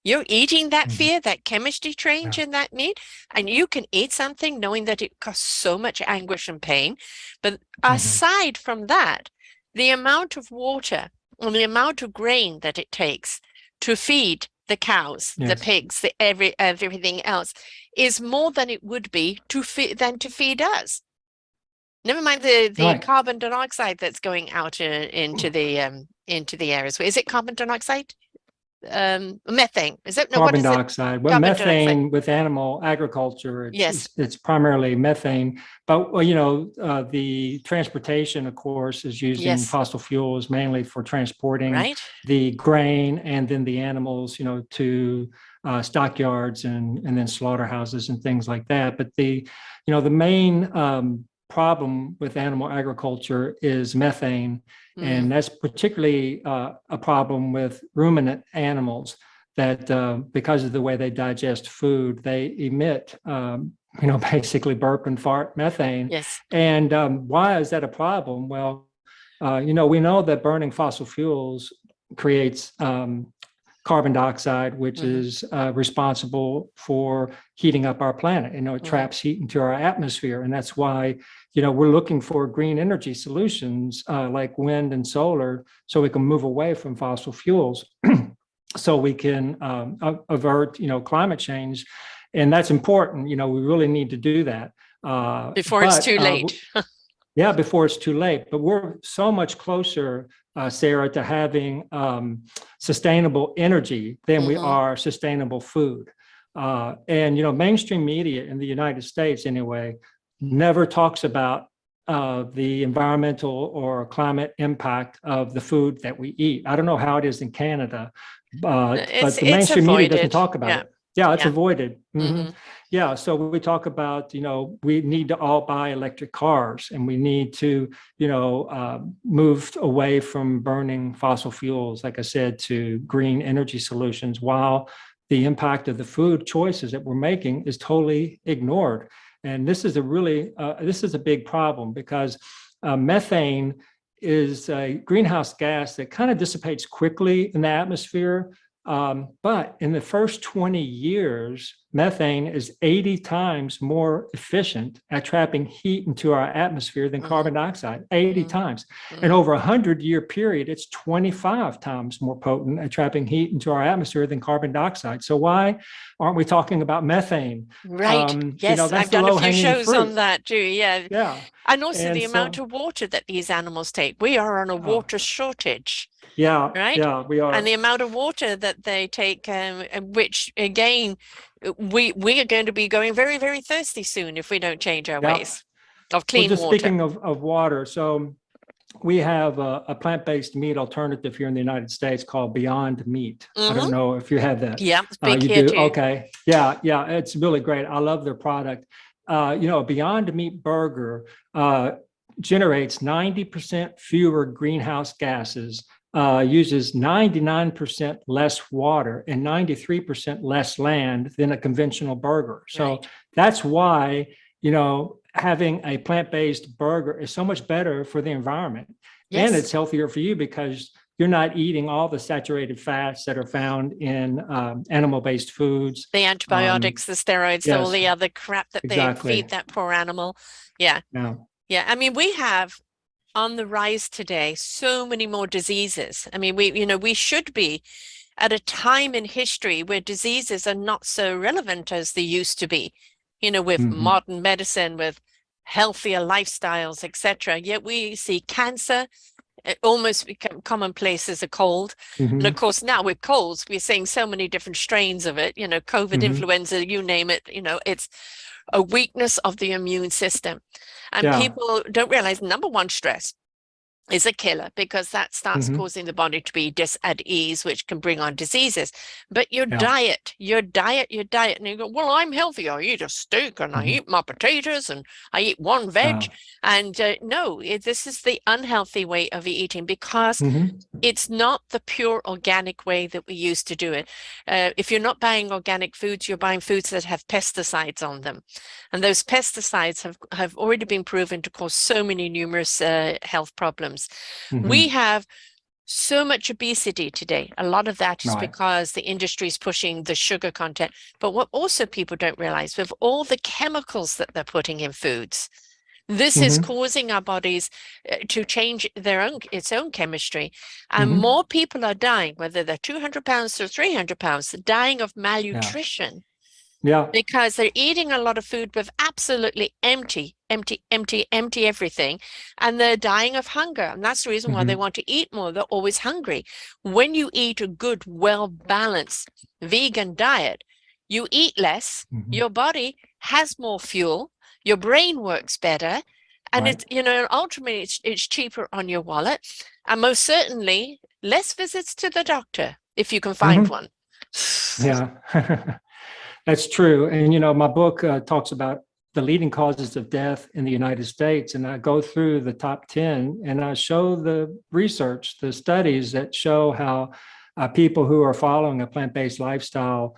You're eating that fear, that chemistry change in that meat, and you can eat something knowing that it causes so much anguish and pain. But aside from that, the amount of water and the amount of grain that it takes to feed the cows, the pigs, everything else is more than it would be to feed us. Never mind the carbon dioxide that's going out into the areas. Is it carbon dioxide? Methane, is it? No, carbon dioxide. Well, carbon methane dioxide. with animal agriculture, yes, it's primarily methane. But the transportation, of course, is using fossil fuels mainly for transporting the grain and then the animals, to stockyards and then slaughterhouses and things like that. But the main problem with animal agriculture is methane. And that's particularly a problem with ruminant animals that because of the way they digest food, they emit, basically burp and fart methane. Yes. And why is that a problem? Well, we know that burning fossil fuels creates carbon dioxide, which is responsible for heating up our planet. It traps heat into our atmosphere. And that's why we're looking for green energy solutions like wind and solar so we can move away from fossil fuels so we can avert, climate change. And that's important. We really need to do that. Before it's too late. Yeah, before it's too late. But we're so much closer, Sarah, to having sustainable energy than we are sustainable food. And mainstream media in the United States, anyway, never talks about the environmental or climate impact of the food that we eat. I don't know how it is in Canada, but the mainstream media doesn't talk about it. Yeah, it's avoided. Yeah, so we talk about, we need to all buy electric cars and we need to, move away from burning fossil fuels, like I said, to green energy solutions, while the impact of the food choices that we're making is totally ignored. And this is a big problem because methane is a greenhouse gas that kind of dissipates quickly in the atmosphere. But in the first 20 years, methane is 80 times more efficient at trapping heat into our atmosphere than carbon dioxide, 80 times. And over a 100-year period, it's 25 times more potent at trapping heat into our atmosphere than carbon dioxide. So why aren't we talking about methane? Right. Yes, I've done a few shows on that too. Yeah. Yeah. And also the amount of water that these animals take. We are on a water shortage. Yeah, right. Yeah, we are. And the amount of water that they take, which again, we are going to be going very, very thirsty soon if we don't change our ways of clean water. Speaking of water, so we have a plant-based meat alternative here in the United States called Beyond Meat. I don't know if you have that. Yeah, it's big you here do? too. Okay. Yeah, it's really great. I love their product. A Beyond Meat burger generates 90% fewer greenhouse gases, uses 99% less water and 93% less land than a conventional burger. So that's why, having a plant-based burger is so much better for the environment. And it's healthier for you because you're not eating all the saturated fats that are found in animal-based foods. The antibiotics, the steroids, all the other crap that they feed that poor animal. Yeah. I mean, we have on the rise today so many more diseases. I mean, we should be at a time in history where diseases are not so relevant as they used to be, with modern medicine, with healthier lifestyles, etc. Yet we see cancer almost become commonplace as a cold. And of course, now with colds, we're seeing so many different strains of it, COVID, influenza, you name it, it's a weakness of the immune system. And Yeah. people don't realize, number one, stress is a killer because that starts Hmm. causing the body to be at ease, which can bring on diseases. But Yeah. your diet, and you go, well, I'm healthy. I eat a steak and I Hmm. eat my potatoes and I eat one veg. Yeah. And no, this is the unhealthy way of eating because Hmm. it's not the pure organic way that we used to do it. If you're not buying organic foods, you're buying foods that have pesticides on them. And those pesticides have already been proven to cause so many numerous health problems. We Hmm. have so much obesity today. A lot of that is Right. because the industry is pushing the sugar content. But what also people don't realize, with all the chemicals that they're putting in foods, this is Hmm. causing our bodies to change its own chemistry. And Hmm. more people are dying, whether they're 200 pounds or 300 pounds, dying of Yeah. malnutrition Yeah. because they're eating a lot of food with absolutely empty everything, and they're dying of hunger. And that's the reason why they Hmm. want to eat more. They're always hungry. When you eat a good, well-balanced vegan diet, you eat less, Hmm. your body has more fuel, your brain works better, and Right. it's, ultimately it's cheaper on your wallet, and most certainly less visits to the doctor if you can find Hmm. one. Yeah. That's true. And, my book talks about the leading causes of death in the United States. And I go through the top 10 and I show the research, the studies that show how people who are following a plant-based lifestyle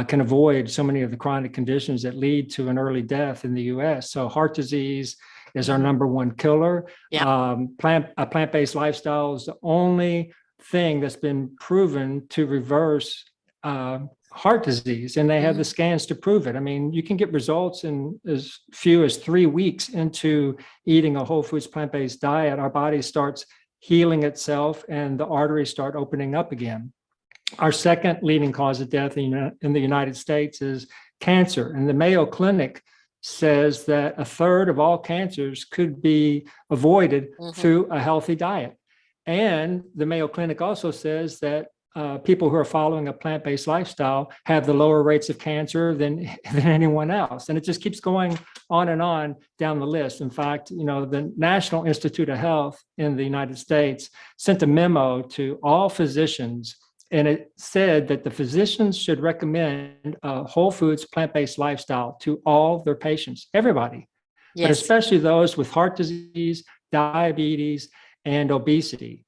can avoid so many of the chronic conditions that lead to an early death in the US. So heart disease is our number one killer. Yeah. A plant-based lifestyle is the only thing that's been proven to reverse heart disease, and they have the scans to prove it. I mean, you can get results in as few as 3 weeks into eating a whole foods plant-based diet. Our body starts healing itself and the arteries start opening up again. Our second leading cause of death in the United States is cancer. And the Mayo Clinic says that a third of all cancers could be avoided through a healthy diet. And the Mayo Clinic also says that people who are following a plant-based lifestyle have the lower rates of cancer than anyone else. And it just keeps going on and on down the list. In fact, the National Institute of Health in the United States sent a memo to all physicians, and it said that the physicians should recommend a whole foods plant-based lifestyle to all their patients, everybody, but Yes. especially those with heart disease, diabetes, and obesity.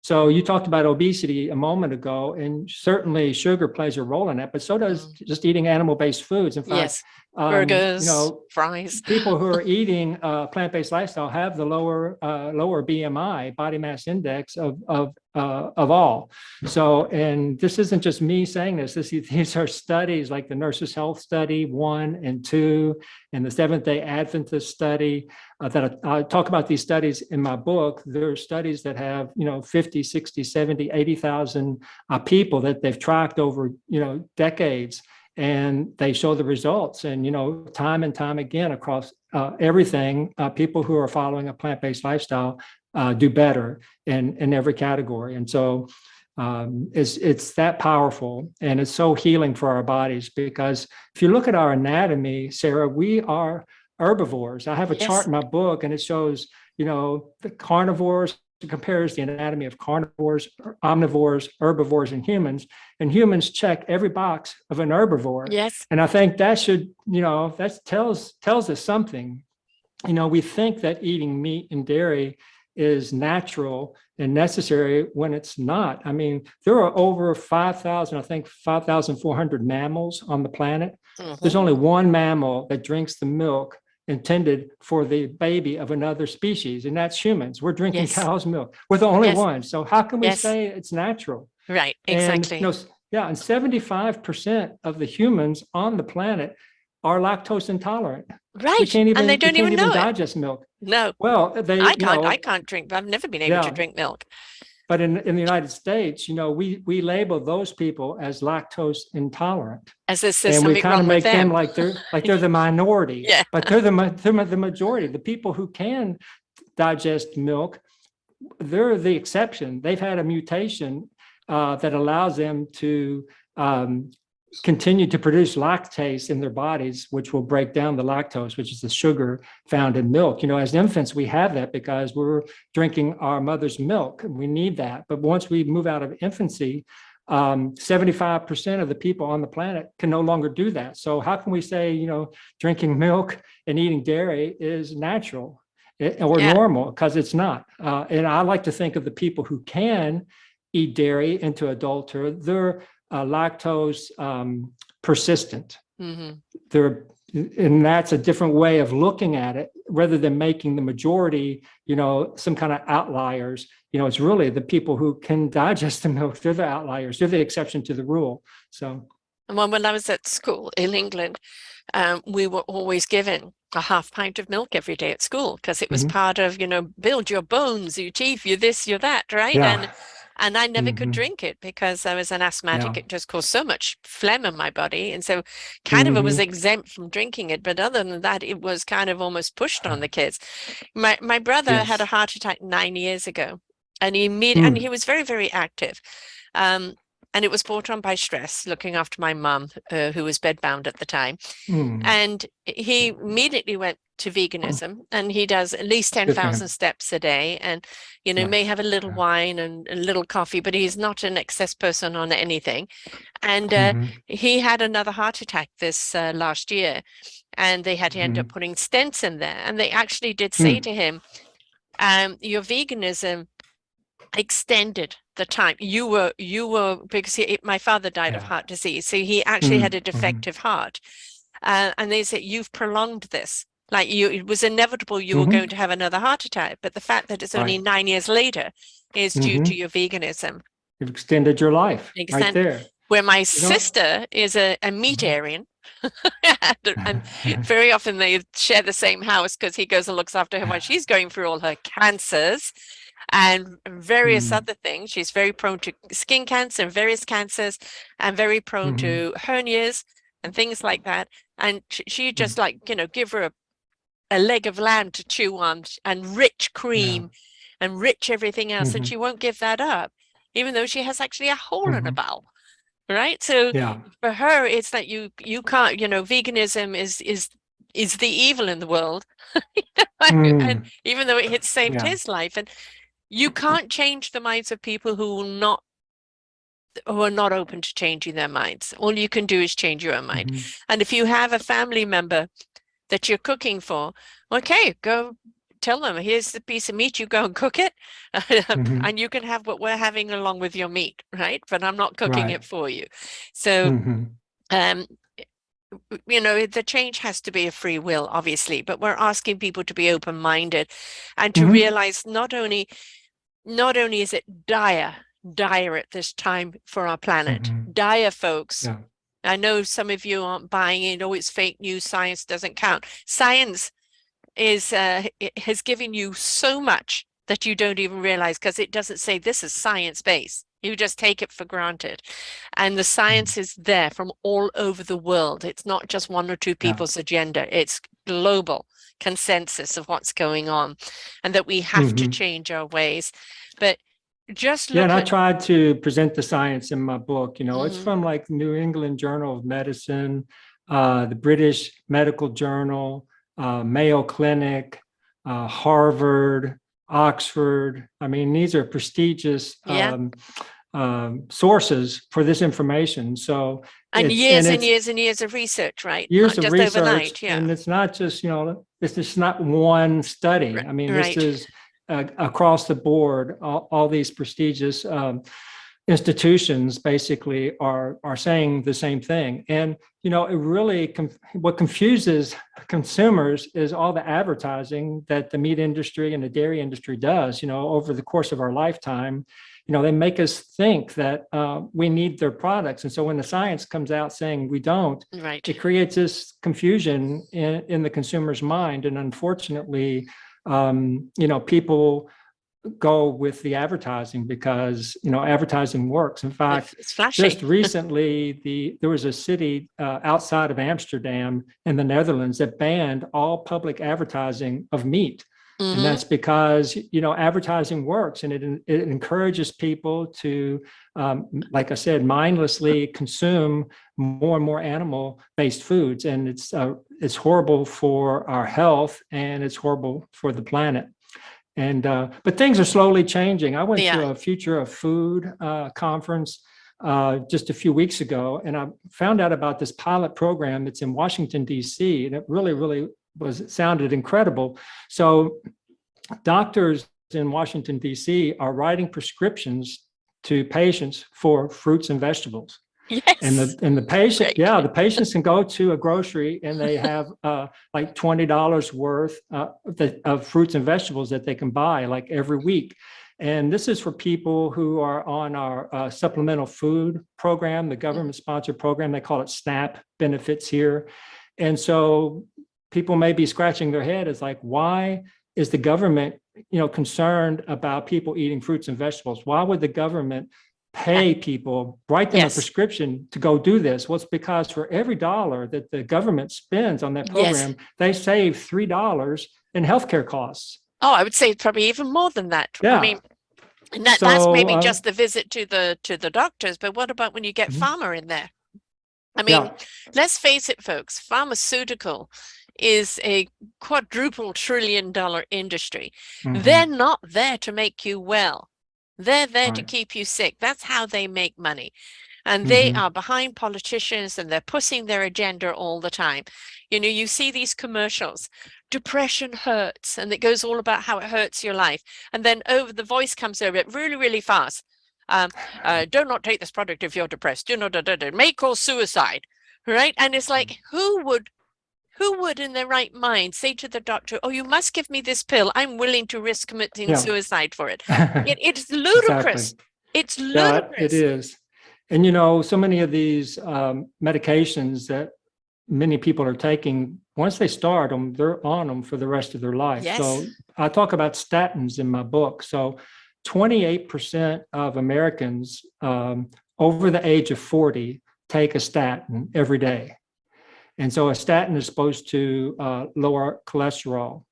So you talked about obesity a moment ago, and certainly sugar plays a role in that, but so does just eating animal-based foods. In fact, Yes. Burgers, fries. people who are eating a plant-based lifestyle have the lower BMI, body mass index of all. So, and this isn't just me saying this. These are studies like the Nurses Health Study 1 and 2, and the Seventh-day Adventist study that I talk about these studies in my book. There are studies that have 50, 60, 70, 80,000 people that they've tracked over decades, and they show the results. And time and time again across everything, people who are following a plant-based lifestyle do better in every category. And so it's that powerful, and it's so healing for our bodies, because if you look at our anatomy, Sarah, we are herbivores. I have a chart Yes. in my book, and it shows the carnivores. It compares the anatomy of carnivores, omnivores, herbivores, and humans check every box of an herbivore. Yes. And I think that should, that tells us something. We think that eating meat and dairy is natural and necessary when it's not. I mean, there are over 5,000, I think 5,400 mammals on the planet. There's only one mammal that drinks the milk intended for the baby of another species, and that's humans. We're drinking Yes. cow's milk. We're the only Yes. ones. So how can we Yes. say it's natural? Right. And Exactly. yeah, and 75% of the humans on the planet are lactose intolerant. We Right. can't And they even we don't can't even even know it. digest milk. No, Well, I can't drink, but I've never been able to yeah. drink milk. But in the United States, we label those people as lactose intolerant, As there's and we something kind of wrong with make them them. like they're the minority, Yeah. but they're the majority. The people who can digest milk, they're the exception. They've had a mutation that allows them to continue to produce lactase in their bodies, which will break down the lactose, which is the sugar found in milk. As infants, we have that because we're drinking our mother's milk, and we need that. But once we move out of infancy, 75% of the people on the planet can no longer do that. So how can we say, drinking milk and eating dairy is natural or normal? Because it's not. And I like to think of the people who can eat dairy into adulthood, they're lactose persistent. They're, and that's a different way of looking at it, rather than making the majority, some kind of outliers. It's really the people who can digest the milk. They're the outliers. They're the exception to the rule. So, well, when I was at school in England, we were always given a half pint of milk every day at school because it was part of, build your bones, your teeth, your this, your that, right? Yeah. And I never could drink it because I was an asthmatic. It just caused so much phlegm in my body. And so kind of I was exempt from drinking it. But other than that, it was kind of almost pushed on the kids. My brother had a heart attack 9 years ago, and he was very, very active. And it was brought on by stress, looking after my mum, who was bedbound at the time. And he immediately went to veganism, and he does at least 10,000 steps a day, and may have a little wine and a little coffee, but he's not an excess person on anything. And he had another heart attack this last year, and they had to end up putting stents in there. And they actually did say to him, your veganism extended the time you were because my father died of heart disease, so he actually had a defective heart, and they said, you've prolonged this, like it was inevitable you were going to have another heart attack, but the fact that it's only 9 years later is due to your veganism. You've extended your life right there. Where my sister is a meatarian. And very often they share the same house because he goes and looks after her while she's going through all her cancers and various other things. She's very prone to skin cancer and various cancers, and very prone to hernias and things like that. And she just give her a leg of lamb to chew on, and rich cream and rich everything else, and she won't give that up, even though she has actually a hole in her bowel. Right. So for her, it's that you can't, veganism is the evil in the world. And even though it saved his life, and you can't change the minds of people who are not open to changing their minds. All you can do is change your own mind. And if you have a family member that you're cooking for, okay, go tell them, here's the piece of meat, you go and cook it, and you can have what we're having along with your meat, right? But I'm not cooking it for you. So, the change has to be a free will, obviously, but we're asking people to be open-minded and to realize not only is it dire at this time for our planet, dire, folks. I know some of you aren't buying it. Oh, it's fake news. Science doesn't count. Science it has given you so much that you don't even realize, because it doesn't say this is science-based. You just take it for granted. And the science is there from all over the world. It's not just one or two people's agenda. It's global consensus of what's going on, and that we have to change our ways. But just look and I tried to present the science in my book. It's from like New England Journal of Medicine, the British Medical Journal, Mayo Clinic, Harvard, Oxford. I mean, these are prestigious sources for this information. So years of research, right? Years not of just research, overnight, and it's not just it's just not one study. I mean, this is across the board. All these prestigious institutions basically are saying the same thing. And it really what confuses consumers is all the advertising that the meat industry and the dairy industry does. Over the course of our lifetime, they make us think that we need their products. And so when the science comes out saying we don't, it creates this confusion in the consumer's mind. And unfortunately, people go with the advertising because advertising works. In fact, it's flashy. Just recently there was a city outside of Amsterdam in the Netherlands that banned all public advertising of meat. And that's because, advertising works, and it encourages people to, like I said, mindlessly consume more and more animal-based foods. And it's horrible for our health, and it's horrible for the planet. And but things are slowly changing. I went to a Future of Food conference just a few weeks ago, and I found out about this pilot program. It's in Washington, D.C., and it really sounded incredible. So doctors in Washington, D.C. are writing prescriptions to patients for fruits and vegetables. Yes. And the patient, the patients can go to a grocery and they have like $20 worth of fruits and vegetables that they can buy like every week. And this is for people who are on our supplemental food program, the government sponsored program. They call it SNAP benefits here. And so people may be scratching their head. It's like, why is the government, concerned about people eating fruits and vegetables? Why would the government pay people, write them a prescription to go do this? Well, it's because for every dollar that the government spends on that program, they save $3 in healthcare costs. Oh, I would say probably even more than that. Yeah. I mean, and that's maybe just the visit to the doctors, but what about when you get pharma in there? I mean, let's face it, folks, pharmaceutical is a quadruple trillion-dollar industry. They're not there to make you well. They're there to keep you sick. That's how they make money. And they are behind politicians, and they're pushing their agenda all the time. You see these commercials, depression hurts, and it goes all about how it hurts your life. And then the voice comes over it really fast. Do not take this product if you're depressed. It may cause suicide, right? And it's like, who would in their right mind say to the doctor, oh, you must give me this pill. I'm willing to risk committing suicide for it. It's ludicrous. Exactly. It's ludicrous. Yeah, it is. And, so many of these medications that many people are taking, once they start them, they're on them for the rest of their life. Yes. So I talk about statins in my book. So 28% of Americans over the age of 40 take a statin every day. And so a statin is supposed to lower cholesterol.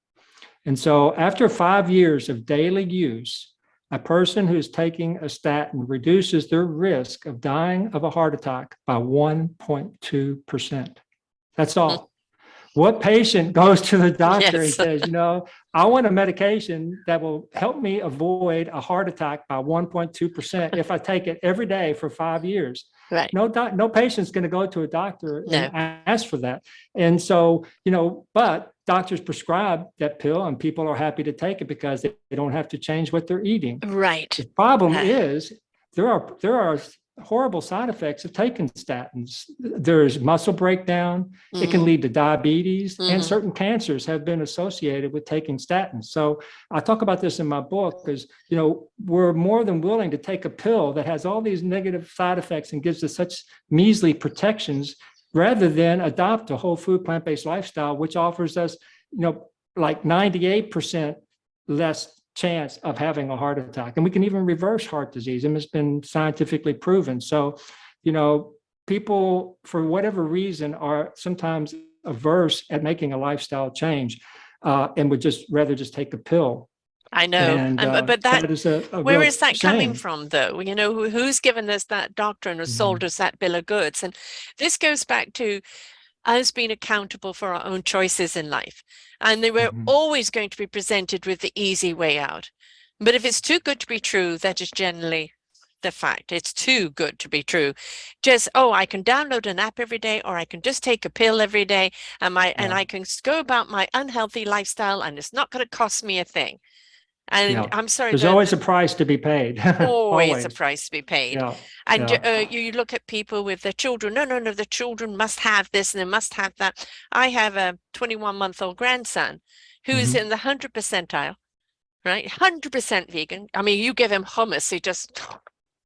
And so after 5 years of daily use, a person who's taking a statin reduces their risk of dying of a heart attack by 1.2%. That's all. What patient goes to the doctor and says, I want a medication that will help me avoid a heart attack by 1.2% if I take it every day for 5 years? Right. No patient's going to go to a doctor and ask for that. And so, but doctors prescribe that pill, and people are happy to take it because they don't have to change what they're eating. Right. The problem is there are horrible side effects of taking statins. There's muscle breakdown. It can lead to diabetes, and certain cancers have been associated with taking statins. So I talk about this in my book because, we're more than willing to take a pill that has all these negative side effects and gives us such measly protections rather than adopt a whole food plant-based lifestyle, which offers us, like 98% less chance of having a heart attack. And we can even reverse heart disease, and it's been scientifically proven. So, people, for whatever reason, are sometimes averse at making a lifestyle change and would just rather just take a pill. I know, and, but that is where is that coming from, though? Who's given us that doctrine or sold us that bill of goods? And this goes back to us being accountable for our own choices in life. And they were always going to be presented with the easy way out. But if it's too good to be true, that is generally the fact. It's too good to be true. Just, I can download an app every day, or I can just take a pill every day, and I can go about my unhealthy lifestyle, and it's not going to cost me a thing. And I'm sorry, there's always a price to be paid. always a price to be paid. And you look at people with their children. No, the children must have this and they must have that. I have a 21-month-old grandson who's in the 100th percentile, right? 100% vegan. I mean, you give him hummus, he just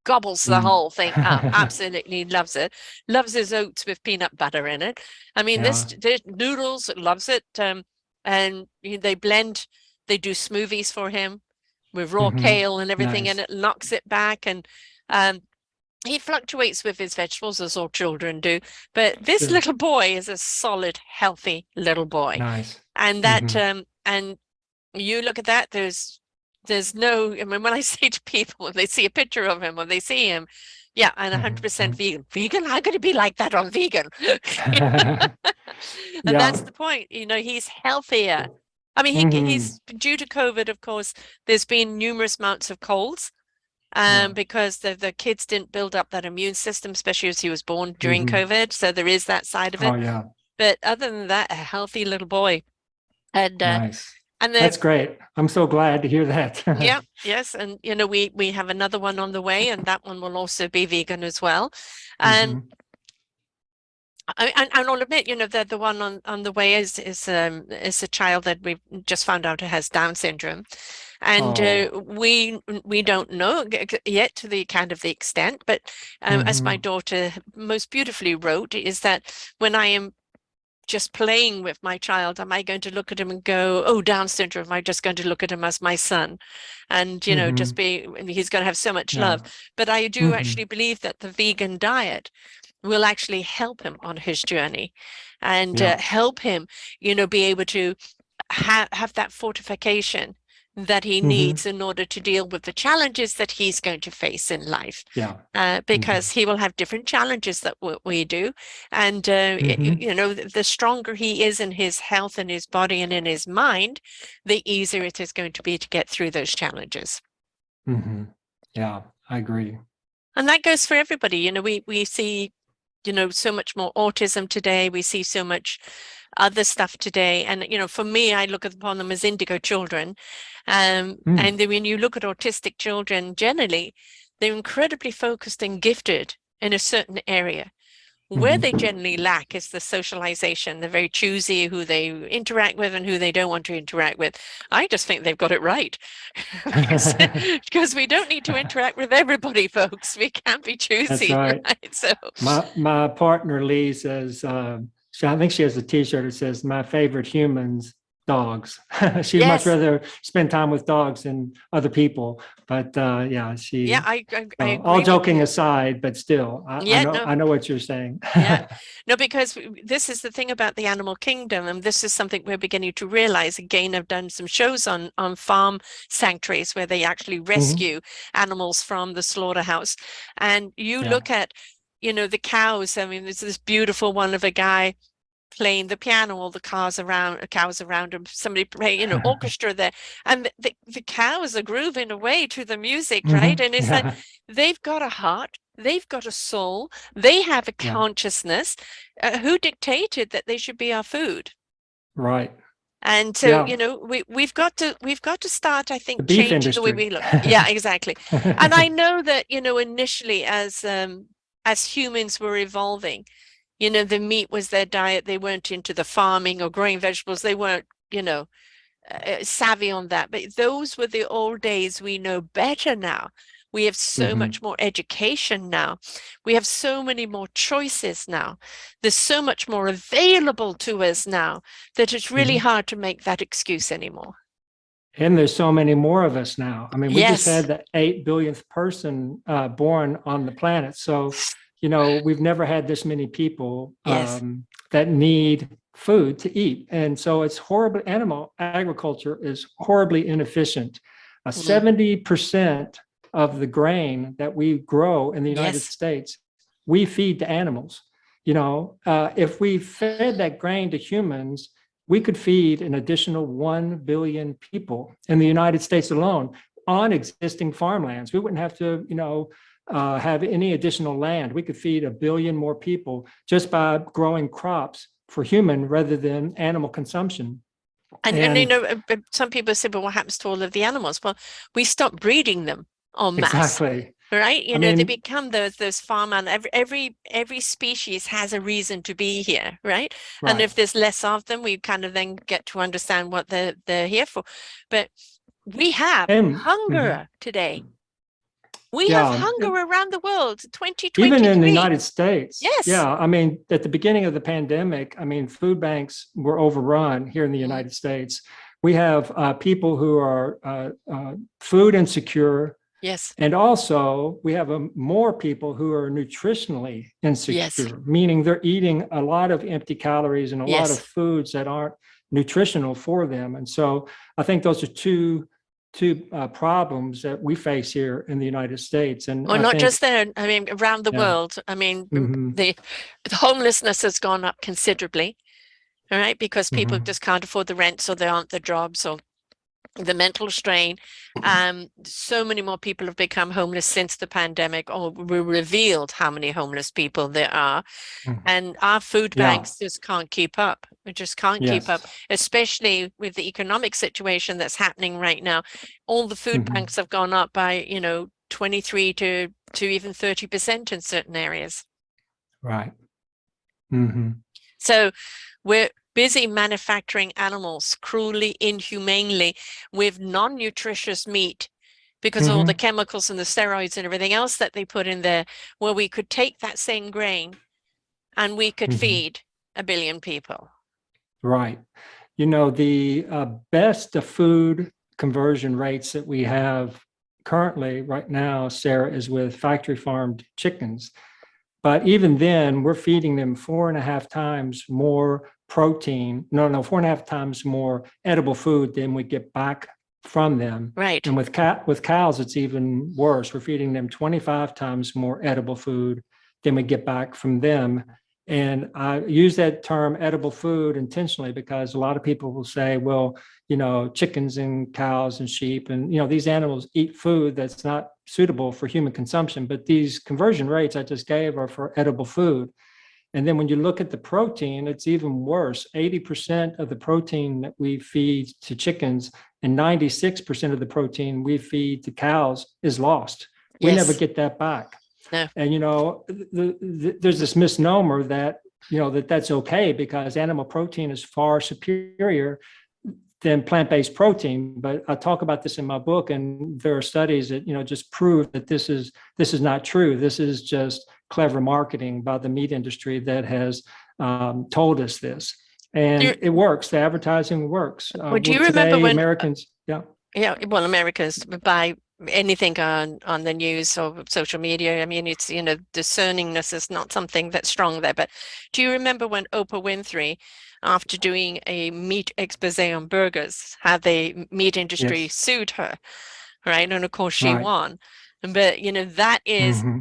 gobbles the whole thing up. Absolutely loves it. Loves his oats with peanut butter in it. I mean, this noodles, loves it. And they blend. They do smoothies for him with raw kale and everything, and it knocks it back. And he fluctuates with his vegetables, as all children do. But this little boy is a solid, healthy little boy. Nice. And that, and You look at that, there's no, I mean, when I say to people, when they see a picture of him or they see him, yeah, and 100% vegan. Vegan? How could it be like that on vegan? And Yeah. that's the point. He's healthier. I mean, Hmm. he's due to COVID, of course, there's been numerous amounts of colds, Yeah. because the kids didn't build up that immune system, especially as he was born during Hmm. COVID. So there is that side of Oh, it. yeah. But other than that, a healthy little boy. And Nice. and That's the great. I'm so glad to hear that. yeah, yes, and we have another one on the way, and that one will also be vegan as well. And Hmm. and I'll admit, the one on the way is a child that we've just found out has Down syndrome, and Oh. we don't know yet to the kind of the extent, but as my Hmm. daughter most beautifully wrote, is that when I am just playing with my child, am I going to look at him and go, oh, Down syndrome? Am I just going to look at him as my son? And, just Hmm. he's going to have so much love. Yeah. But I do Hmm. actually believe that the vegan diet will actually help him on his journey and Yeah. help him, be able to have that fortification that he Hmm. needs in order to deal with the challenges that he's going to face in life. Yeah. Hmm. Because he will have different challenges that we do. And, Hmm. the stronger he is in his health and his body and in his mind, the easier it is going to be to get through those challenges. Hmm. Yeah, I agree. And that goes for everybody. We see, so much more autism today. We see so much other stuff today. And, for me, I look upon them as indigo children. Mm. And then when you look at autistic children, generally, they're incredibly focused and gifted in a certain area. Where they Hmm. generally lack is the socialization. They're very choosy who they interact with and who they don't want to interact with. I just think they've got it right because we don't need to interact with everybody, folks. We can't be That's choosy, right. right? So, My partner Lee says, I think she has a T-shirt that says, "My favorite humans, dogs." She'd much yes. rather spend time with dogs than other people. But yeah, Yeah, she. I All agree with joking you. aside, but still, Yeah, no, I know what you're saying. yeah. No, because this is the thing about the animal kingdom, and this is something we're beginning to realize. Again, I've done some shows on farm sanctuaries where they actually Mhm. rescue animals from the slaughterhouse. And you Yeah. look at, the cows. I mean, there's this beautiful one of a guy playing the piano, all the cows around him, somebody playing, orchestra there. And the cows are grooving away to the music, right? Mhm. And it's like Yeah. they've got a heart, they've got a soul, they have a Yeah. consciousness. Who dictated that they should be our food? Right. And so, Yeah. we've got to start, I The think, beef changing the way industry. we look. Yeah, exactly. And I know that, initially as humans were evolving, the meat was their diet. They weren't into the farming or growing vegetables. They weren't, savvy on that. But those were the old days. We know better now. We have so Hmm. much more education now. We have so many more choices now. There's so much more available to us now that it's really Hmm. hard to make that excuse anymore. And there's so many more of us now. I mean, we just Yes, had the 8 billionth person born on the planet. So, we've never had this many people yes. that need food to eat. And so it's horrible. Animal agriculture is horribly inefficient. Mm, 70% of the grain that we grow in the United yes, States, we feed to animals. If we fed that grain to humans, we could feed an additional 1 billion people in the United States alone on existing farmlands. We wouldn't have to, have any additional land. We could feed a billion more people just by growing crops for human rather than animal consumption. and And some people say, "But what happens to all of the animals?" Well, we stop breeding them en masse. exactly, Right? I They mean, become those farm animals. Every species has a reason to be here, right? And right. if there's less of them, we kind of then get to understand what they're here for. But we have And mhm, hunger today. We have yeah, hunger around the world. even in the 2023. United States, Yes. yeah. I mean, at the beginning of the pandemic, I mean, food banks were overrun here in the Mm, United States. We have people who are food insecure, yes. and also we have more people who are nutritionally Yes. insecure, meaning they're eating a lot of empty calories and a lot of Yes. foods that aren't nutritional for them. And so I think those are two problems that we face here in the United States. And Or I not think, just there, I mean, around the yeah, world. I mean, hmm the homelessness has gone up considerably, all right, because people hmm just can't afford the rent, so there aren't the jobs, or the mental strain. So many more people have become homeless since the pandemic, or we revealed how many homeless people there are. And our food yeah, banks just can't keep up. We just can't keep yes, up, especially with the economic situation that's happening right now. All the food hmm banks have gone up by, 23 to even 30% in certain areas. right. hmm So we're busy manufacturing animals cruelly, inhumanely, with non-nutritious meat because of all the hmm chemicals and the steroids and everything else that they put in there, where we could take that same grain and we could hmm feed 1 billion people. Right. The best food conversion rates that we have currently right now, Sarah, is with factory farmed chickens. But even then, we're feeding them 4.5 times more protein. No, 4.5 times more edible food than we get back from them. Right. And with cows, it's even worse. We're feeding them 25 times more edible food than we get back from them. And I use that term edible food intentionally because a lot of people will say, well, chickens and cows and sheep and, these animals eat food that's not suitable for human consumption. But these conversion rates I just gave are for edible food. And then when you look at the protein, it's even worse. 80% of the protein that we feed to chickens and 96% of the protein we feed to cows is lost. We never Yes. get that back. No. And there's this misnomer that that's okay because animal protein is far superior than plant-based protein. But I talk about this in my book, and there are studies that just prove that this is not true. This is just clever marketing by the meat industry that has told us this, and it works. The advertising works. Would Well, you remember today when, Americans, yeah, well, Americans buy anything on the news or social media? I mean, it's, discerningness is not something that's strong there. But do you remember when Oprah Winfrey, after doing a meat expose on burgers, how the meat industry yes, sued her, right? And of course she right, won. But, that is hmm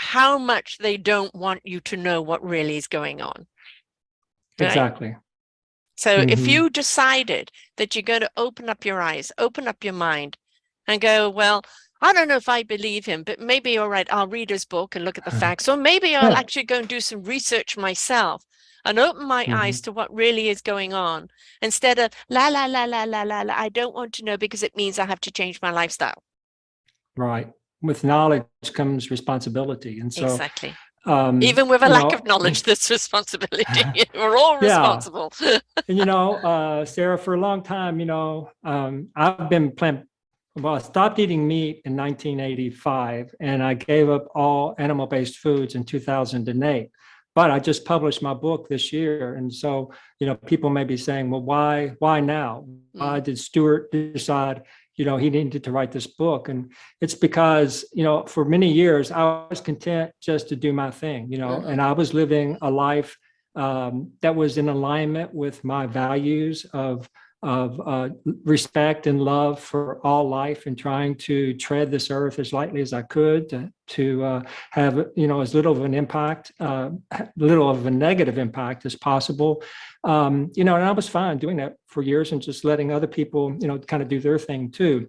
how much they don't want you to know what really is going on, right? exactly, So if hmm you decided that you're going to open up your eyes, open up your mind, and go, well, I don't know if I believe him, but maybe, all right, I'll read his book and look at the facts, or maybe I'll yeah, actually go and do some research myself and open my eyes hmm to what really is going on, instead of la la la la la la la, I don't want to know because it means I have to change my lifestyle. right. With knowledge comes responsibility, and so Exactly. um, Even with a you lack of know, knowledge, there's responsibility. We're all yeah. responsible. And Sarah, for a long time, I've been well, I stopped eating meat in 1985, and I gave up all animal-based foods in 2008. But I just published my book this year, and so people may be saying, "Well, why now? Why Mm, did Stuart decide, he needed to write this book?" And it's because, for many years I was content just to do my thing, mhm. and I was living a life that was in alignment with my values of respect and love for all life, and trying to tread this earth as lightly as I could to have as little of an impact, little of a negative impact as possible. And I was fine doing that for years and just letting other people kind of do their thing too.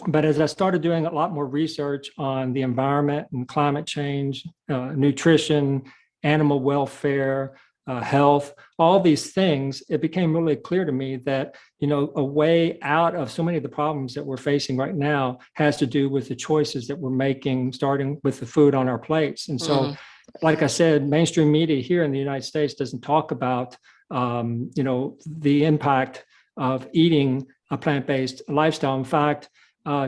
But as I started doing a lot more research on the environment and climate change, nutrition, animal welfare, health, all these things, it became really clear to me that a way out of so many of the problems that we're facing right now has to do with the choices that we're making, starting with the food on our plates. And so, Mm. like I said, mainstream media here in the United States doesn't talk about the impact of eating a plant-based lifestyle. In fact,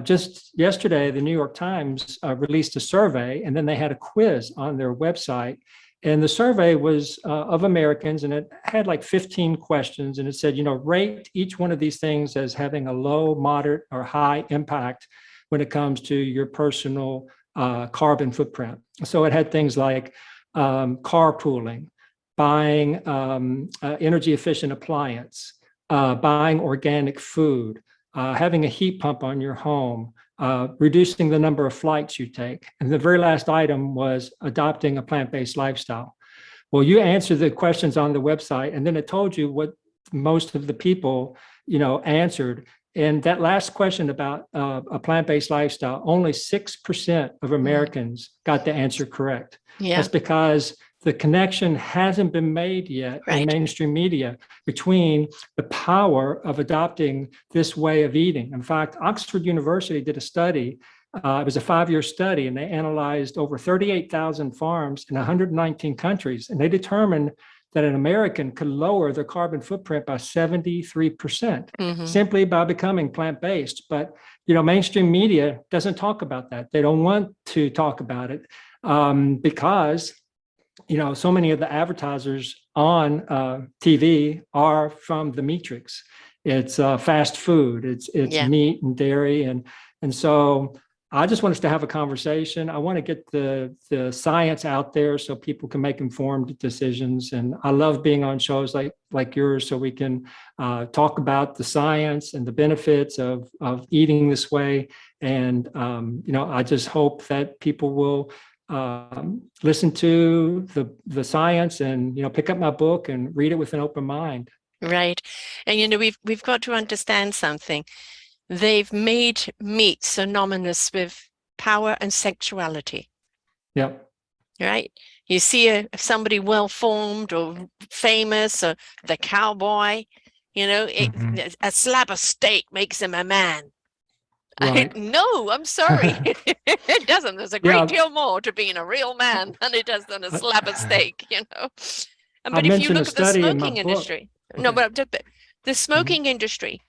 just yesterday, the New York Times released a survey, and then they had a quiz on their website. And the survey was of Americans, and it had like 15 questions. And it said, rate each one of these things as having a low, moderate, or high impact when it comes to your personal carbon footprint. So it had things like carpooling, buying energy efficient appliance, buying organic food, having a heat pump on your home, reducing the number of flights you take. And the very last item was adopting a plant-based lifestyle. Well, you answered the questions on the website, and then it told you what most of the people, answered. And that last question about a plant-based lifestyle, only 6% of Americans got the answer correct. Yeah. That's because the connection hasn't been made yet in mainstream media between the power of adopting this way of eating. In fact, Oxford University did a study. It was a 5-year study, and they analyzed over 38,000 farms in 119 countries. And they determined that an American could lower their carbon footprint by 73% simply by becoming plant-based. But, mainstream media doesn't talk about that. They don't want to talk about it because so many of the advertisers on TV are from the matrix. It's fast food, it's meat and dairy. And so I just want us to have a conversation. I want to get the science out there so people can make informed decisions. And I love being on shows like yours so we can talk about the science and the benefits of eating this way. And, I just hope that people will listen to the science and, pick up my book and read it with an open mind. Right. And, we've got to understand something. They've made meat synonymous with power and sexuality. Yep. Right. You see somebody well-formed or famous or the cowboy, a slab of steak makes him a man. Right. No, I'm sorry. It doesn't. There's a great deal more to being a real man than it does than a slab of steak, But if you look at the smoking industry, but the smoking industry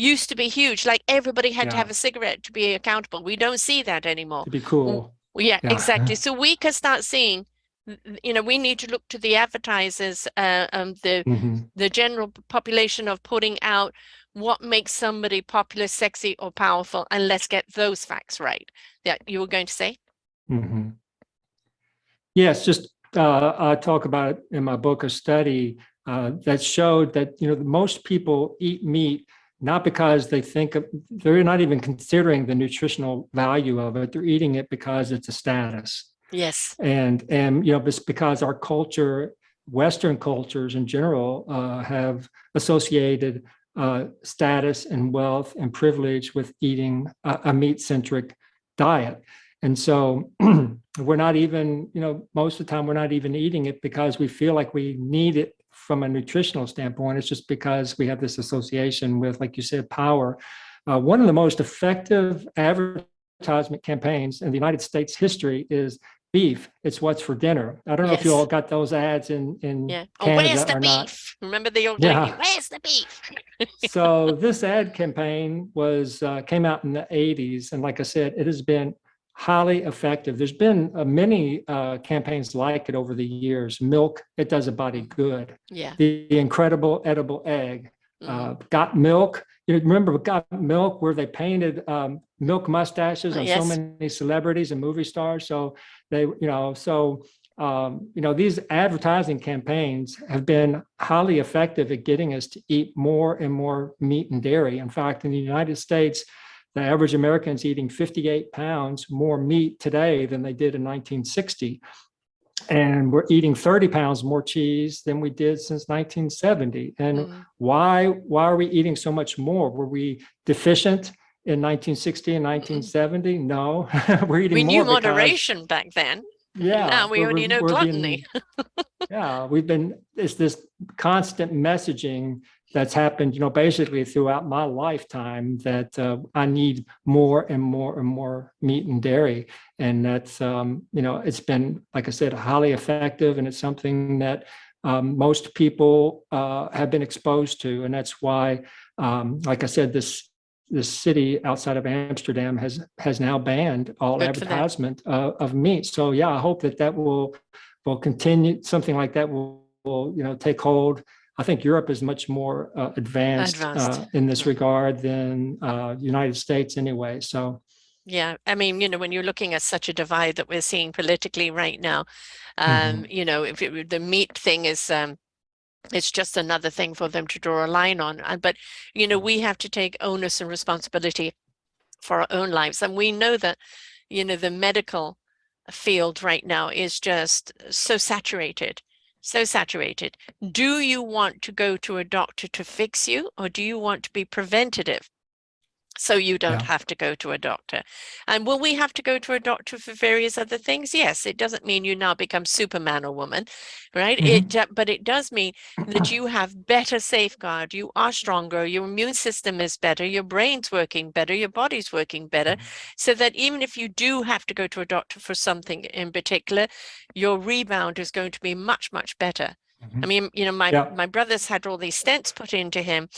used to be huge. Like everybody had to have a cigarette to be accountable. We don't see that anymore. To be cool. Yeah, exactly. So we can start seeing, we need to look to the advertisers, the general population of putting out what makes somebody popular, sexy, or powerful, and let's get those facts right. Yeah, you were going to say? Yes, just I talk about it in my book, a study that showed that most people eat meat not because they're not even considering the nutritional value of it. They're eating it because it's a status. Yes. And it's because our culture, Western cultures in general, have associated status and wealth and privilege with eating a meat-centric diet. And so we're not even, most of the time we're not even eating it because we feel like we need it from a nutritional standpoint. It's just because we have this association with, like you said, power. One of the most effective advertisement campaigns in the United States history is beef. It's what's for dinner. I don't know if you all got those ads in Canada where's the or beef? not. Remember the old lady, where's the beef? So this ad campaign came out in the 80s. And like I said, it has been highly effective. There's been many campaigns like it over the years. Milk, it does a body good. Yeah. The incredible edible egg. Got Milk. Remember Got Milk, where they painted milk mustaches on so many celebrities and movie stars. So they, these advertising campaigns have been highly effective at getting us to eat more and more meat and dairy. In fact, in the United States, the average American is eating 58 pounds more meat today than they did in 1960. And we're eating 30 pounds more cheese than we did since 1970. And why are we eating so much more? Were we deficient in 1960 and 1970? No, we're eating more. We knew moderation back then. Yeah. Now we only know gluttony. It's this constant messaging that's happened, basically throughout my lifetime, that I need more and more and more meat and dairy. And that's, it's been, like I said, highly effective. And it's something that most people have been exposed to. And that's why, like I said, this city outside of Amsterdam has now banned all advertisement of meat. So yeah, I hope that will continue. Something like that will take hold. I think Europe is much more advanced. In this regard than United States anyway. So. Yeah, I mean, when you're looking at such a divide that we're seeing politically right now, if the meat thing is It's just another thing for them to draw a line on. But, we have to take onus and responsibility for our own lives. And we know that, the medical field right now is just so saturated, so saturated. Do you want to go to a doctor to fix you, or do you want to be preventative? So you don't have to go to a doctor. And will we have to go to a doctor for various other things? Yes, it doesn't mean you now become Superman or woman, right? But it does mean that you have better safeguard, you are stronger, your immune system is better, your brain's working better, your body's working better, so that even if you do have to go to a doctor for something in particular, your rebound is going to be much, much better. I mean, my brother's had all these stents put into him.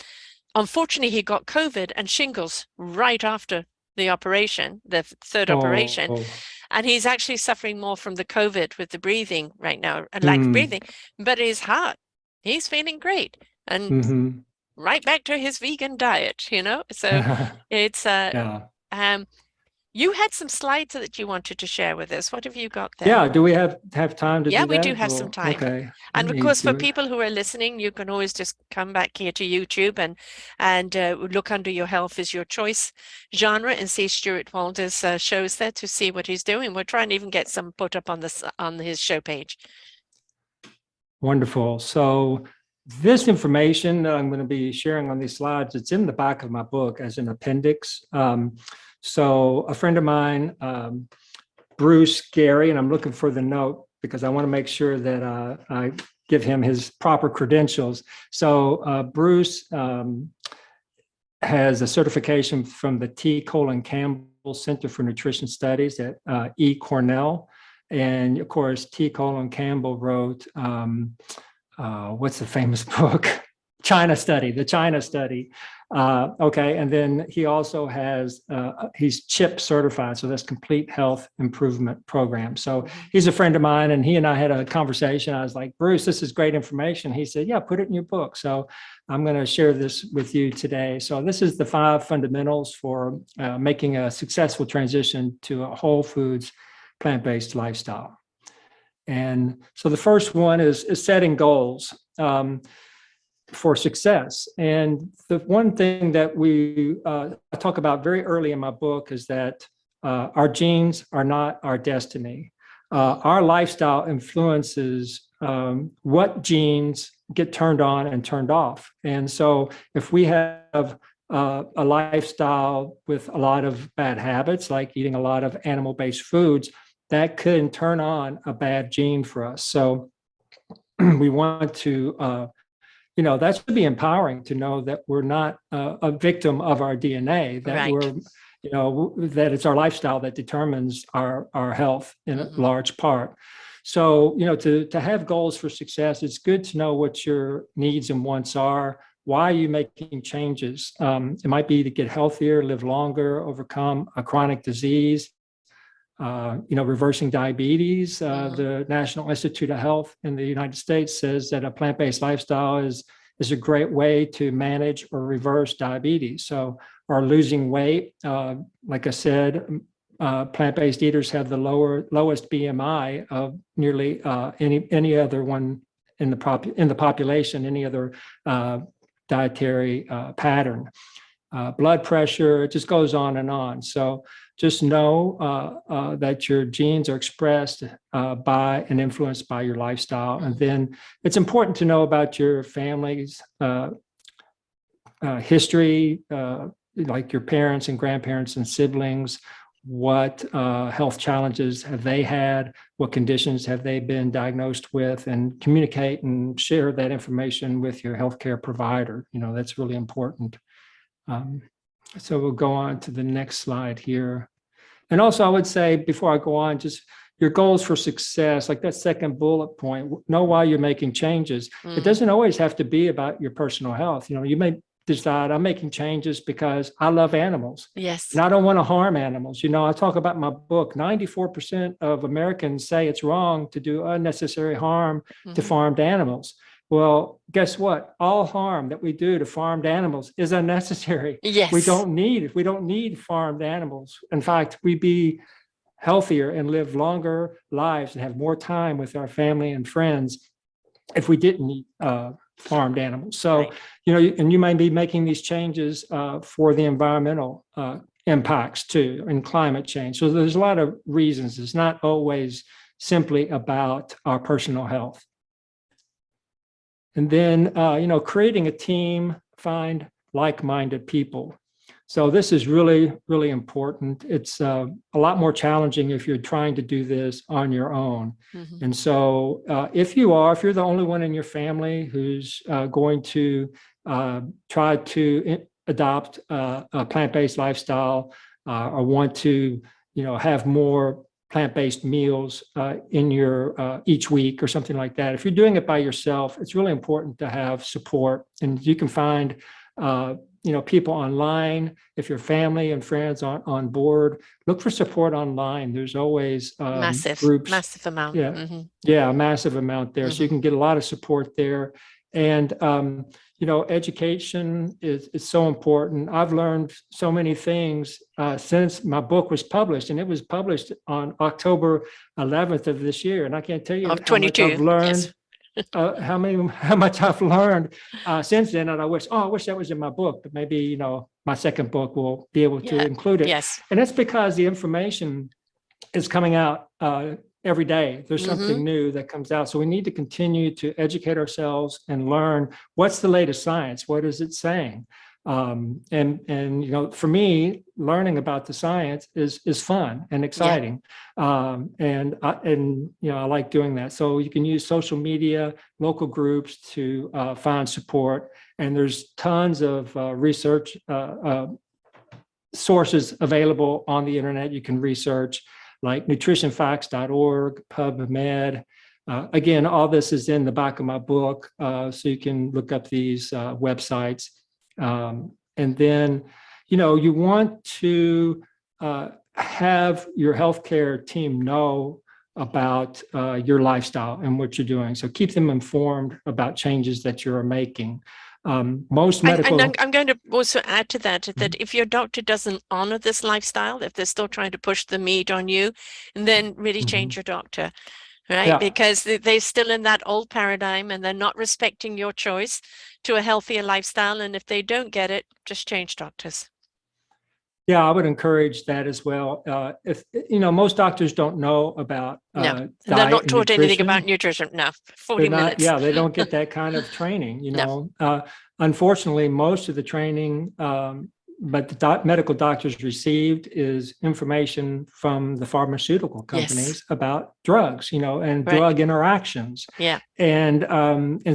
Unfortunately, he got COVID and shingles right after the operation, the third operation, and he's actually suffering more from the COVID with the breathing right now, and lack of breathing. But his heart, he's feeling great, and right back to his vegan diet. So it's you had some slides that you wanted to share with us. What have you got there? Yeah, do we have time to do that? Yeah, we do have some time. Okay. And of course, for people who are listening, you can always just come back here to YouTube and look under your health is your choice genre and see Stuart Waldner's shows there to see what he's doing. We'll try and even get some put up on his show page. Wonderful. So this information that I'm going to be sharing on these slides, it's in the back of my book as an appendix. So a friend of mine, Bruce Gary, and I'm looking for the note because I want to make sure that I give him his proper credentials. So Bruce has a certification from the T. Campbell Center for Nutrition Studies at E. Cornell. And of course, T. Campbell wrote, what's the famous book? The China Study. Okay, and then he also has, he's CHIP certified, so that's Complete Health Improvement Program. So he's a friend of mine, and he and I had a conversation. I was like, Bruce, this is great information. He said, yeah, put it in your book. So I'm going to share this with you today. So this is the 5 fundamentals for making a successful transition to a whole foods, plant-based lifestyle. And so the first one is setting goals for success. And the one thing that I talk about very early in my book is that our genes are not our destiny. Our lifestyle influences what genes get turned on and turned off. And so if we have a lifestyle with a lot of bad habits, like eating a lot of animal-based foods, that could turn on a bad gene for us. So we want to that should be empowering to know that we're not a victim of our DNA, that we're, that it's our lifestyle that determines our health in a large part. So, to have goals for success, it's good to know what your needs and wants are. Why are you making changes? It might be to get healthier, live longer, overcome a chronic disease, reversing diabetes. The National Institute of Health in the United States says that a plant-based lifestyle is a great way to manage or reverse diabetes. So, or losing weight. Like I said, plant-based eaters have the lowest BMI of nearly any other one in the population, any other dietary pattern. Blood pressure, it just goes on and on. So just know that your genes are expressed by and influenced by your lifestyle. And then it's important to know about your family's history, like your parents and grandparents and siblings. What health challenges have they had? What conditions have they been diagnosed with? And communicate and share that information with your healthcare provider. That's really important. So we'll go on to the next slide here. And also I would say, before I go on, just your goals for success, like that second bullet point, know why you're making changes. It doesn't always have to be about your personal health. You may decide I'm making changes because I love animals. Yes. And I don't want to harm animals. I talk about in my book, 94% of Americans say it's wrong to do unnecessary harm to farmed animals. Well, guess what? All harm that we do to farmed animals is unnecessary. Yes. We don't need farmed animals. In fact, we'd be healthier and live longer lives and have more time with our family and friends if we didn't eat farmed animals. So, Right. and you might be making these changes for the environmental impacts too, and climate change. So there's a lot of reasons. It's not always simply about our personal health. And then, creating a team, find like-minded people. So this is really, really important. It's a lot more challenging if you're trying to do this on your own. Mm-hmm. And so if you're the only one in your family who's going to try to adopt a plant-based lifestyle or want to, have more plant-based meals in your each week or something like that. If you're doing it by yourself, it's really important to have support. And you can find people online. If your family and friends aren't on board, look for support online. There's always groups. Massive amount. Yeah, Mm-hmm. yeah, a massive amount there. So you can get a lot of support there. And education is so important. I've learned so many things since my book was published, and it was published on October 11th of this year. And I can't tell you Of how 22. much I've learned. Yes. How much I've learned since then, and I wish that was in my book, but maybe my second book will be able to include it. Yes. And that's because the information is coming out every day. There's something new that comes out, so we need to continue to educate ourselves and learn what's the latest science. What is it saying? And for me, learning about the science is fun and exciting. And I like doing that. So you can use social media, local groups to find support. And there's tons of research sources available on the internet. You can research, like nutritionfacts.org, PubMed. Again, all this is in the back of my book, so you can look up these websites. And then, you want to have your healthcare team know about your lifestyle and what you're doing. So keep them informed about changes that you're making. Most medical. I'm going to also add to that if your doctor doesn't honor this lifestyle, if they're still trying to push the meat on you, then really change your doctor. Right? Yeah. Because they're still in that old paradigm and they're not respecting your choice to a healthier lifestyle. And if they don't get it, just change doctors. Yeah, I would encourage that as well. If most doctors don't know about no, they're not taught anything about nutrition. No, 40 minutes. Yeah, they don't get that kind of training. Unfortunately, most of the training but the medical doctors received is information from the pharmaceutical companies about drugs, and drug interactions. Yeah. And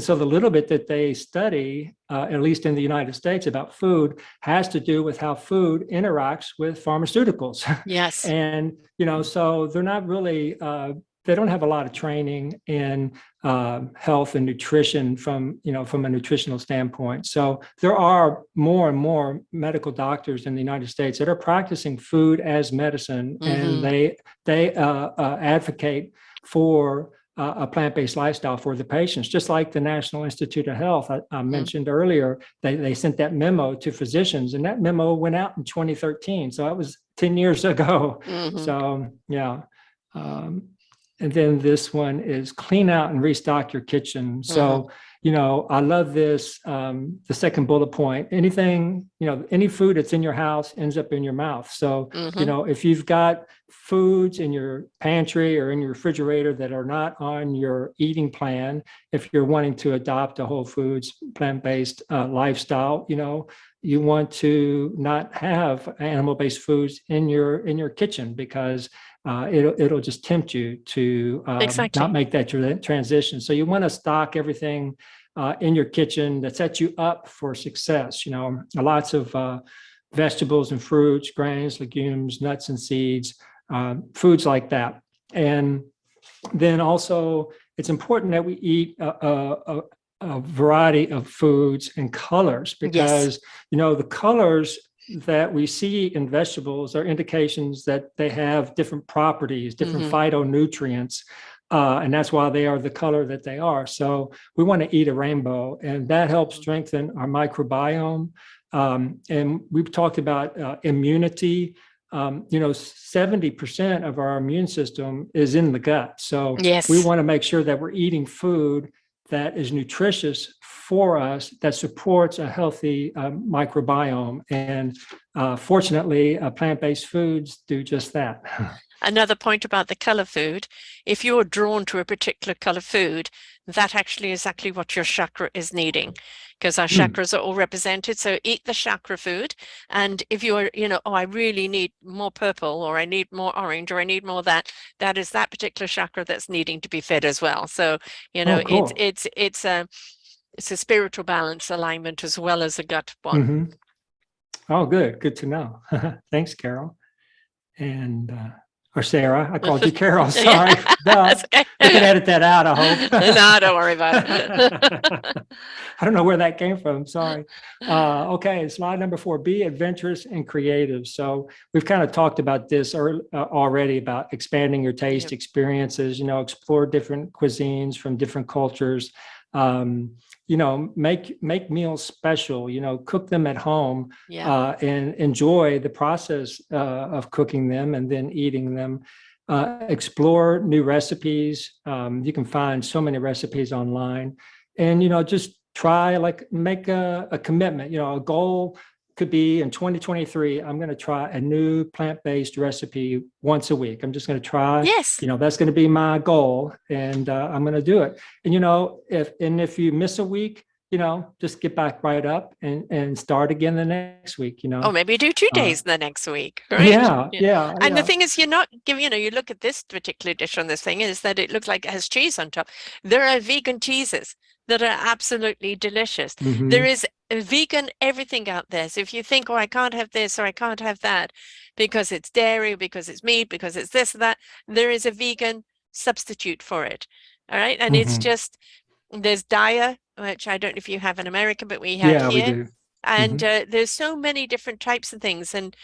so the little bit that they study, at least in the United States, about food has to do with how food interacts with pharmaceuticals. Yes. And, so they're not really, they don't have a lot of training in health and nutrition from a nutritional standpoint. So there are more and more medical doctors in the United States that are practicing food as medicine, and they advocate for a plant-based lifestyle for the patients, just like the National Institute of Health I mentioned earlier. They sent that memo to physicians, and that memo went out in 2013. So that was 10 years ago. So yeah. And then this one is clean out and restock your kitchen. So, I love this. The second bullet point, anything, any food that's in your house ends up in your mouth. So, if you've got foods in your pantry or in your refrigerator that are not on your eating plan, if you're wanting to adopt a whole foods, plant-based lifestyle, you want to not have animal-based foods in your kitchen, because it'll just tempt you to not make that transition. So you want to stock everything in your kitchen that sets you up for success. Lots of vegetables and fruits, grains, legumes, nuts and seeds, foods like that. And then also, it's important that we eat a variety of foods and colors, because the colors that we see in vegetables are indications that they have different properties, different phytonutrients, and that's why they are the color that they are. So we want to eat a rainbow, and that helps strengthen our microbiome. And we've talked about immunity. 70% of our immune system is in the gut. So we want to make sure that we're eating food that is nutritious for us, that supports a healthy microbiome. And fortunately, plant-based foods do just that. Another point about the color food, if you're drawn to a particular color food, that actually is exactly what your chakra is needing, because our chakras are all represented. So eat the chakra food. And if you're, oh, I really need more purple, or I need more orange, or I need more that is that particular chakra that's needing to be fed as well. So, Cool. it's a spiritual balance alignment as well as a gut one. Mm-hmm. Oh, good to know. Thanks, Carol. And or Sarah, I called you Carol. Sorry. Okay. You can edit that out, I hope. No, don't worry about it. I don't know where that came from. Sorry. Okay, slide number 4, be adventurous and creative. So we've kind of talked about this already, about expanding your taste experiences, explore different cuisines from different cultures. Make meals special, cook them at home, and enjoy the process of cooking them and then eating them. Explore new recipes. You can find so many recipes online, and, just try, make a commitment, a goal could be in 2023, I'm going to try a new plant-based recipe once a week. I'm just going to try, that's going to be my goal, and I'm going to do it. And, if you miss a week, just get back right up and start again the next week, Oh, maybe do 2 days the next week, right? Yeah. And the thing is, you're not giving, you look at this particular dish on this thing, is that it looks like it has cheese on top. There are vegan cheeses that are absolutely delicious. Mm-hmm. There is a vegan everything out there. So if you think, oh, I can't have this or I can't have that because it's dairy, because it's meat, because it's this or that, there is a vegan substitute for it. All right. And it's just, there's Daya, which I don't know if you have in America, but we have here. We do. And there's so many different types of things. And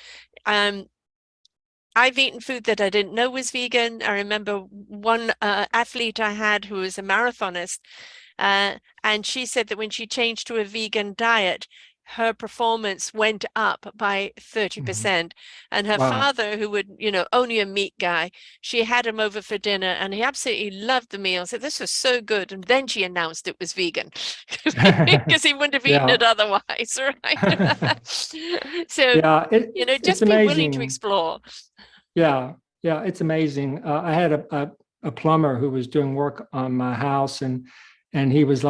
I've eaten food that I didn't know was vegan. I remember one athlete I had who was a marathonist, and she said that when she changed to a vegan diet, her performance went up by 30%. And her father, who would, only a meat guy, she had him over for dinner and he absolutely loved the meal. Said this was so good. And then she announced it was vegan because he wouldn't have eaten it otherwise, right? So, just be willing to explore. Yeah, it's amazing. I had a plumber who was doing work on my house, and he was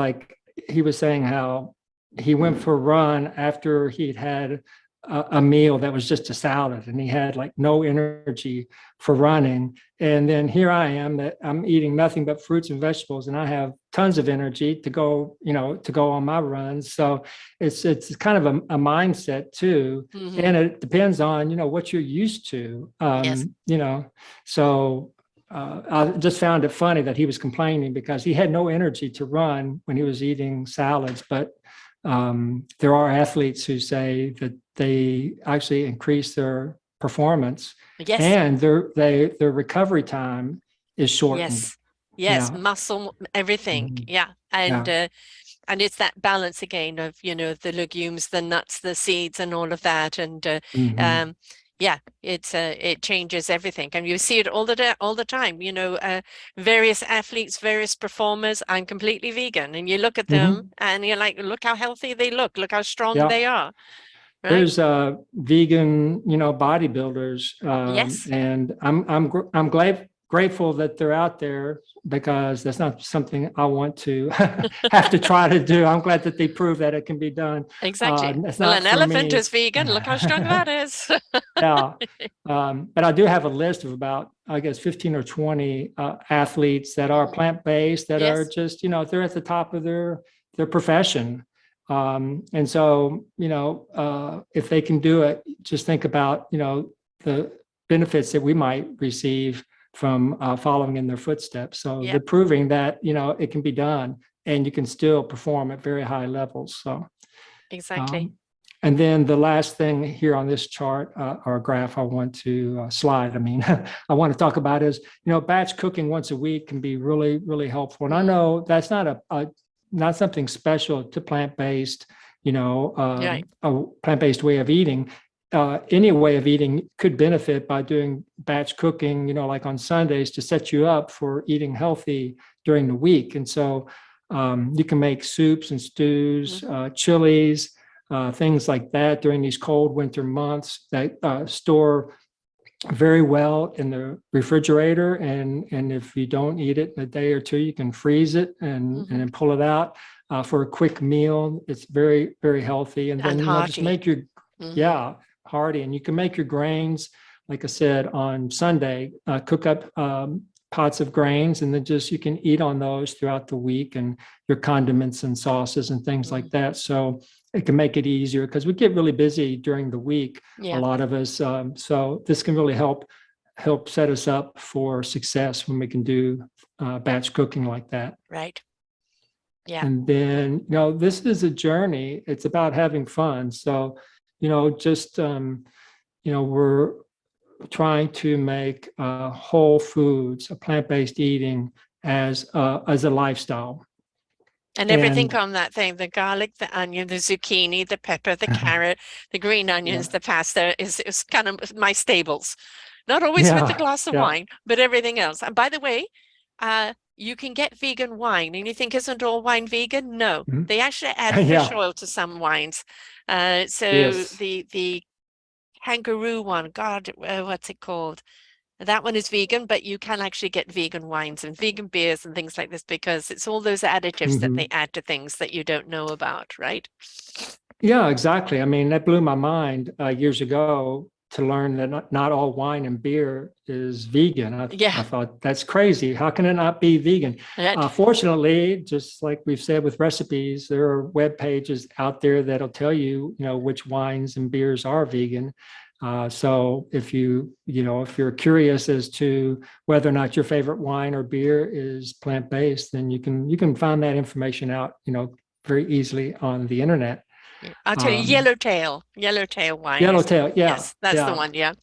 saying how he went for a run after he'd had a meal that was just a salad, and he had no energy for running. And then here I am, that I'm eating nothing but fruits and vegetables, and I have tons of energy to go on my runs. So it's kind of a mindset too. And it depends on, what you're used to, so I just found it funny that he was complaining because he had no energy to run when he was eating salads. But there are athletes who say that they actually increase their performance, and their recovery time is shortened. Muscle, everything. And it's that balance again of, the legumes, the nuts, the seeds, and all of that. And it changes everything, and you see it all the time. Various athletes, various performers. I'm completely vegan, and you look at them, and you're like, look how healthy they look how strong they are. Right? There's vegan, bodybuilders, and I'm grateful that they're out there, because that's not something I want to have to try to do. I'm glad that they prove that it can be done. Exactly. An elephant is vegan. Look how strong that is. But I do have a list of about, I guess, 15 or 20 athletes that are plant-based, that are just, they're at the top of their profession. And so, if they can do it, just think about, the benefits that we might receive from following in their footsteps. So they're proving that, it can be done, and you can still perform at very high levels. So exactly. And then the last thing here on this chart or graph I want to slide, I want to talk about is, batch cooking once a week can be really, really helpful. And I know that's not not something special to plant-based, a plant-based way of eating. Any way of eating could benefit by doing batch cooking, like on Sundays, to set you up for eating healthy during the week. And so You can make soups and stews, Mm-hmm. chilies, things like that during these cold winter months that store very well in the refrigerator. And if you don't eat it in a day or two, you can freeze it and Mm-hmm. then pull it out for a quick meal. It's very, very healthy. And And then, just hearty. make your, Mm-hmm. yeah, hearty. And you can make your grains, like I said, on Sunday, cook up pots of grains, and then just you can eat on those throughout the week, and your condiments and sauces and things Mm-hmm. like that. So it can make it easier because we get really busy during the week, a Yeah. lot of us. So this can really help set us up for success when we can do batch cooking like that. Right. Yeah. And then, this is a journey. It's about having fun. So, just we're trying to make whole foods, a plant-based eating as a lifestyle. And everything And on that thing, the garlic, the onion, the zucchini, the pepper, the carrot, the green onions, yeah, the pasta is kind of my staples. Not always with a yeah, glass of yeah. wine, but everything else. And by the way, you can get vegan wine, and you think, isn't all wine vegan? No, Mhm. they actually add fish Yeah. oil to some wines. So Yes. the kangaroo one, God, what's it called? That one is vegan, but you can actually get vegan wines and vegan beers and things like this because it's all those additives that they Mhm. add to things that you don't know about, right? Yeah, exactly. I mean, that blew my mind years ago to learn that not all wine and beer is vegan. Yeah, I thought that's crazy. How can it not be vegan? right. Fortunately, just like we've said with recipes, there are web pages out there that'll tell you, which wines and beers are vegan. So if you're curious as to whether or not your favorite wine or beer is plant-based, then you can find that information out, very easily on the internet. Yeah. I'll tell you, Um, yellowtail wine is, Yellowtail, yeah, yes, that's the yeah. one. Yeah.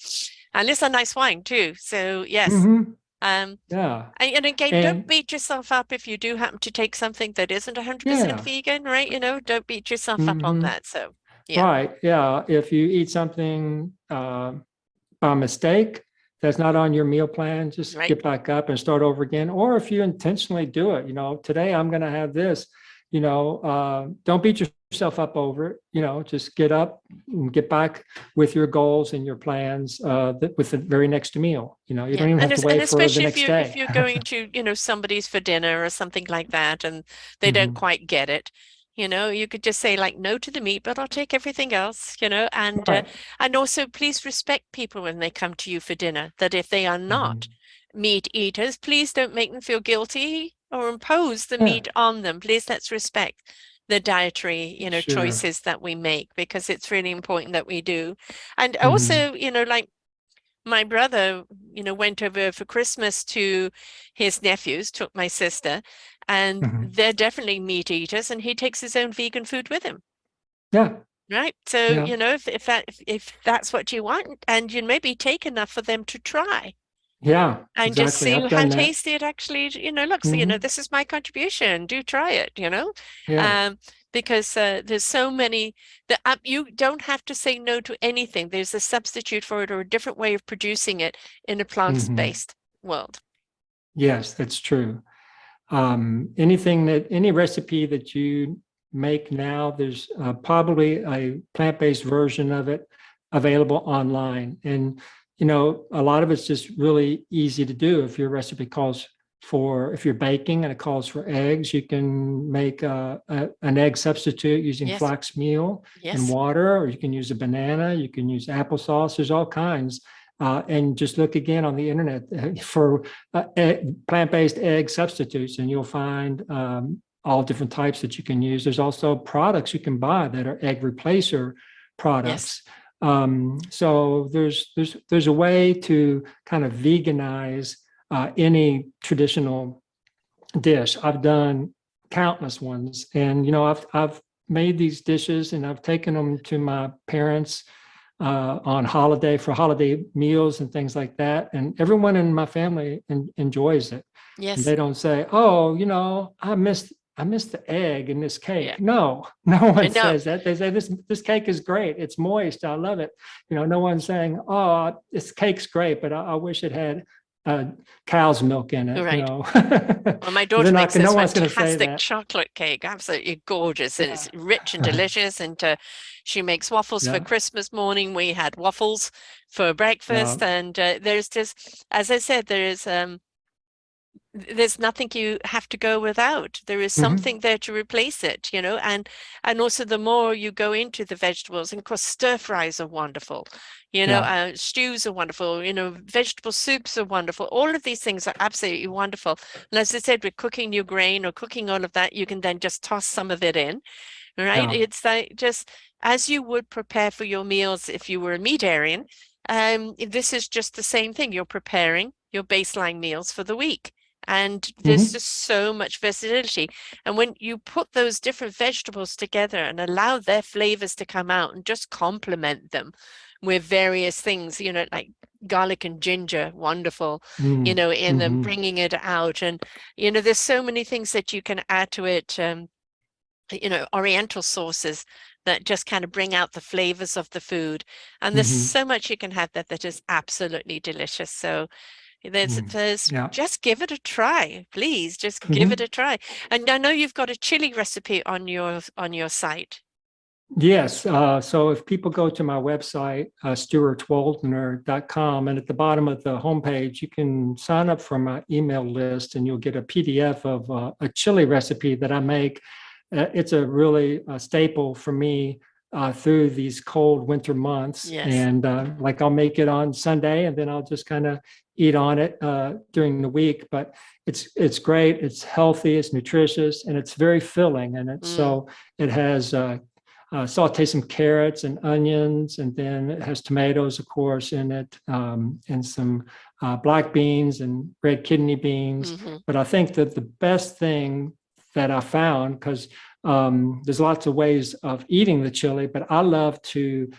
And it's a nice wine too. So yes. Hmm. Um, Yeah. and again, don't And beat yourself up if you do happen to take something that isn't 100% yeah. vegan, right? Don't beat yourself up on Hmm. that. So yeah, Right. Yeah. If you eat something by mistake that's not on your meal plan, just right. get back up and start over again. Or if you intentionally do it, today I'm going to have this, don't beat yourself up over it, just get up and get back with your goals and your plans with the very next meal. You Yeah, don't even and have to and wait for the especially if next if day. you're going to, somebody's for dinner or something like that, and they don't Hmm. quite get it, you could just say like no to the meat, but I'll take everything else, Right. and also please respect people when they come to you for dinner. That if they are not Hmm. meat eaters, please don't make them feel guilty or impose the Yeah, meat on them. Please let's respect the dietary, sure. choices that we make because it's really important that we do. And Hmm. also, like my brother, went over for Christmas to his nephews, took my sister, and Hmm. they're definitely meat eaters, and he takes his own vegan food with him. Yeah. Right. So, Yeah. if that's what you want, and you maybe take enough for them to try Yeah, and just exactly. see I've how done that. tasty it actually, looks, Hmm. this is my contribution. Do try it. Yeah. Um, because there's so many that you don't have to say no to anything. There's a substitute for it or a different way of producing it in a Hmm. plant-based world. Yes, that's true. Any recipe that you make now, there's probably a plant-based version of it available online. And, a lot of it's just really easy to do. If your recipe if you're baking and it calls for eggs, you can make an egg substitute using Yes, flax meal and yes, water, or you can use a banana, you can use applesauce. There's all kinds. And just look again on the internet for plant-based egg substitutes, and you'll find all different types that you can use. There's also products you can buy that are egg replacer yes, products. So there's a way to kind of veganize any traditional dish. I've done countless ones, and I've made these dishes, and I've taken them to my parents on holiday meals and things like that. And everyone in my family enjoys it. And yes, they don't say, "Oh, I missed the egg in this yeah. cake." No, no one No, says that. They say this cake is great. It's moist. I love it. No one's saying, "Oh, this cake's great, but I wish it had cow's milk in it, Right. Well, my daughter They're makes not, no this one's going to say fantastic that. chocolate cake, absolutely gorgeous, and Yeah. it's rich and delicious. And she makes waffles for Yeah. Christmas morning. We had waffles for Yeah. breakfast, and there's just, as I said, there's nothing you have to go without. There is Hmm. something there to replace it, and also the more you go into the vegetables, and of course stir fries are wonderful, Yeah. stews are wonderful, vegetable soups are wonderful. All of these things are absolutely wonderful. And as I said, with cooking your grain or cooking all of that, you can then just toss some of it in, right? Yeah. It's like just as you would prepare for your meals if you were a meatarian. This is just the same thing. You're preparing your baseline meals for the week. And there's Hmm. just so much versatility. And when you put those different vegetables together and allow their flavors to come out and just complement them with various things, like garlic and ginger, wonderful, Mm. in them Hmm. bringing it out. And, there's so many things that you can add to it. Oriental sauces that just kind of bring out the flavors of the food. And there's Hmm. so much you can have that is absolutely delicious. So Mm. there's Yeah. just give it a try, please. Just give it Hmm. a try. And I know you've got a chili recipe on your site. Yes. So if people go to my website, stuartwaldner.com, and at the bottom of the homepage, you can sign up for my email list and you'll get a PDF of a chili recipe that I make. It's a really staple for me through these cold winter months. Yes. And like I'll make it on Sunday and then I'll just kind of eat on it during the week. But it's great. It's healthy. It's nutritious, and it's very filling. And it's Mm, so it has saute some carrots and onions, and then it has tomatoes, of course, in it, and some black beans and red kidney beans. hmm But I think that the best thing that I found, because there's lots of ways of eating the chili, but I love to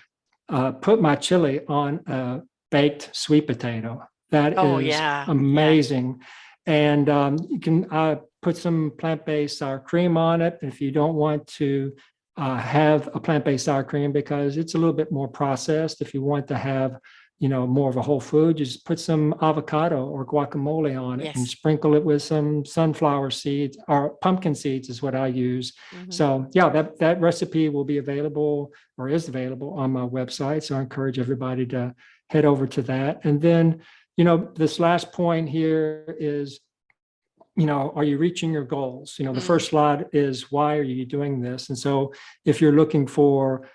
put my chili on a baked sweet potato. That Oh, is yeah. Yeah. amazing. And you can put some plant-based sour cream on it if you don't want to have a plant-based sour cream because it's a little bit more processed. If you want to have, more of a whole food, you just put some avocado or guacamole on it and Yes. sprinkle it with some sunflower seeds or pumpkin seeds is what I use. hmm So yeah, that recipe will be available or is available on my website. So I encourage everybody to head over to that. And then, this last point here is, are you reaching your goals? The Mm, first slide is why are you doing this? And so if you're looking for,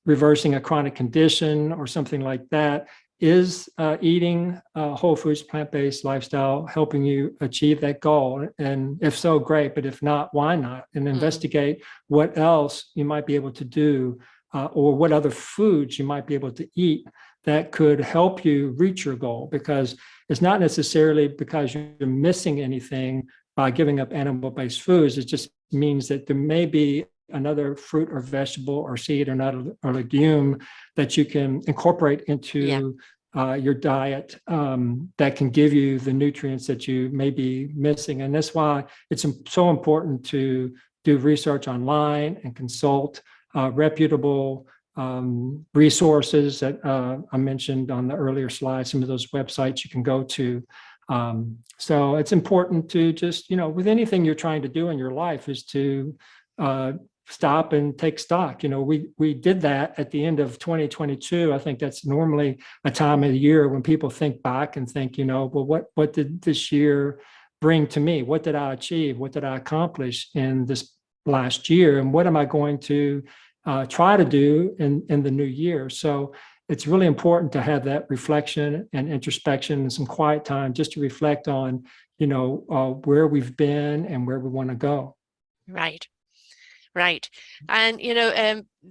reversing a chronic condition or something like that, is eating whole foods, plant-based lifestyle helping you achieve that goal? And if so, great. But if not, why not? And mm, investigate what else you might be able to do or what other foods you might be able to eat that could help you reach your goal, because it's not necessarily because you're missing anything by giving up animal-based foods. It just means that there may be another fruit or vegetable or seed or nut or legume that you can incorporate yeah. into your diet that can give you the nutrients that you may be missing. And that's why it's so important to do research online and consult reputable resources that I mentioned on the earlier slide, some of those websites you can go to. So it's important to just, with anything you're trying to do in your life is to stop and take stock. We did that at the end of 2022. I think that's normally a time of the year when people think back and think, well, what did this year bring to me? What did I achieve? What did I accomplish in this last year? And what am I going to try to do in the new year? So it's really important to have that reflection and introspection and some quiet time just to reflect on, where we've been and where we want to go. Right. Right. And,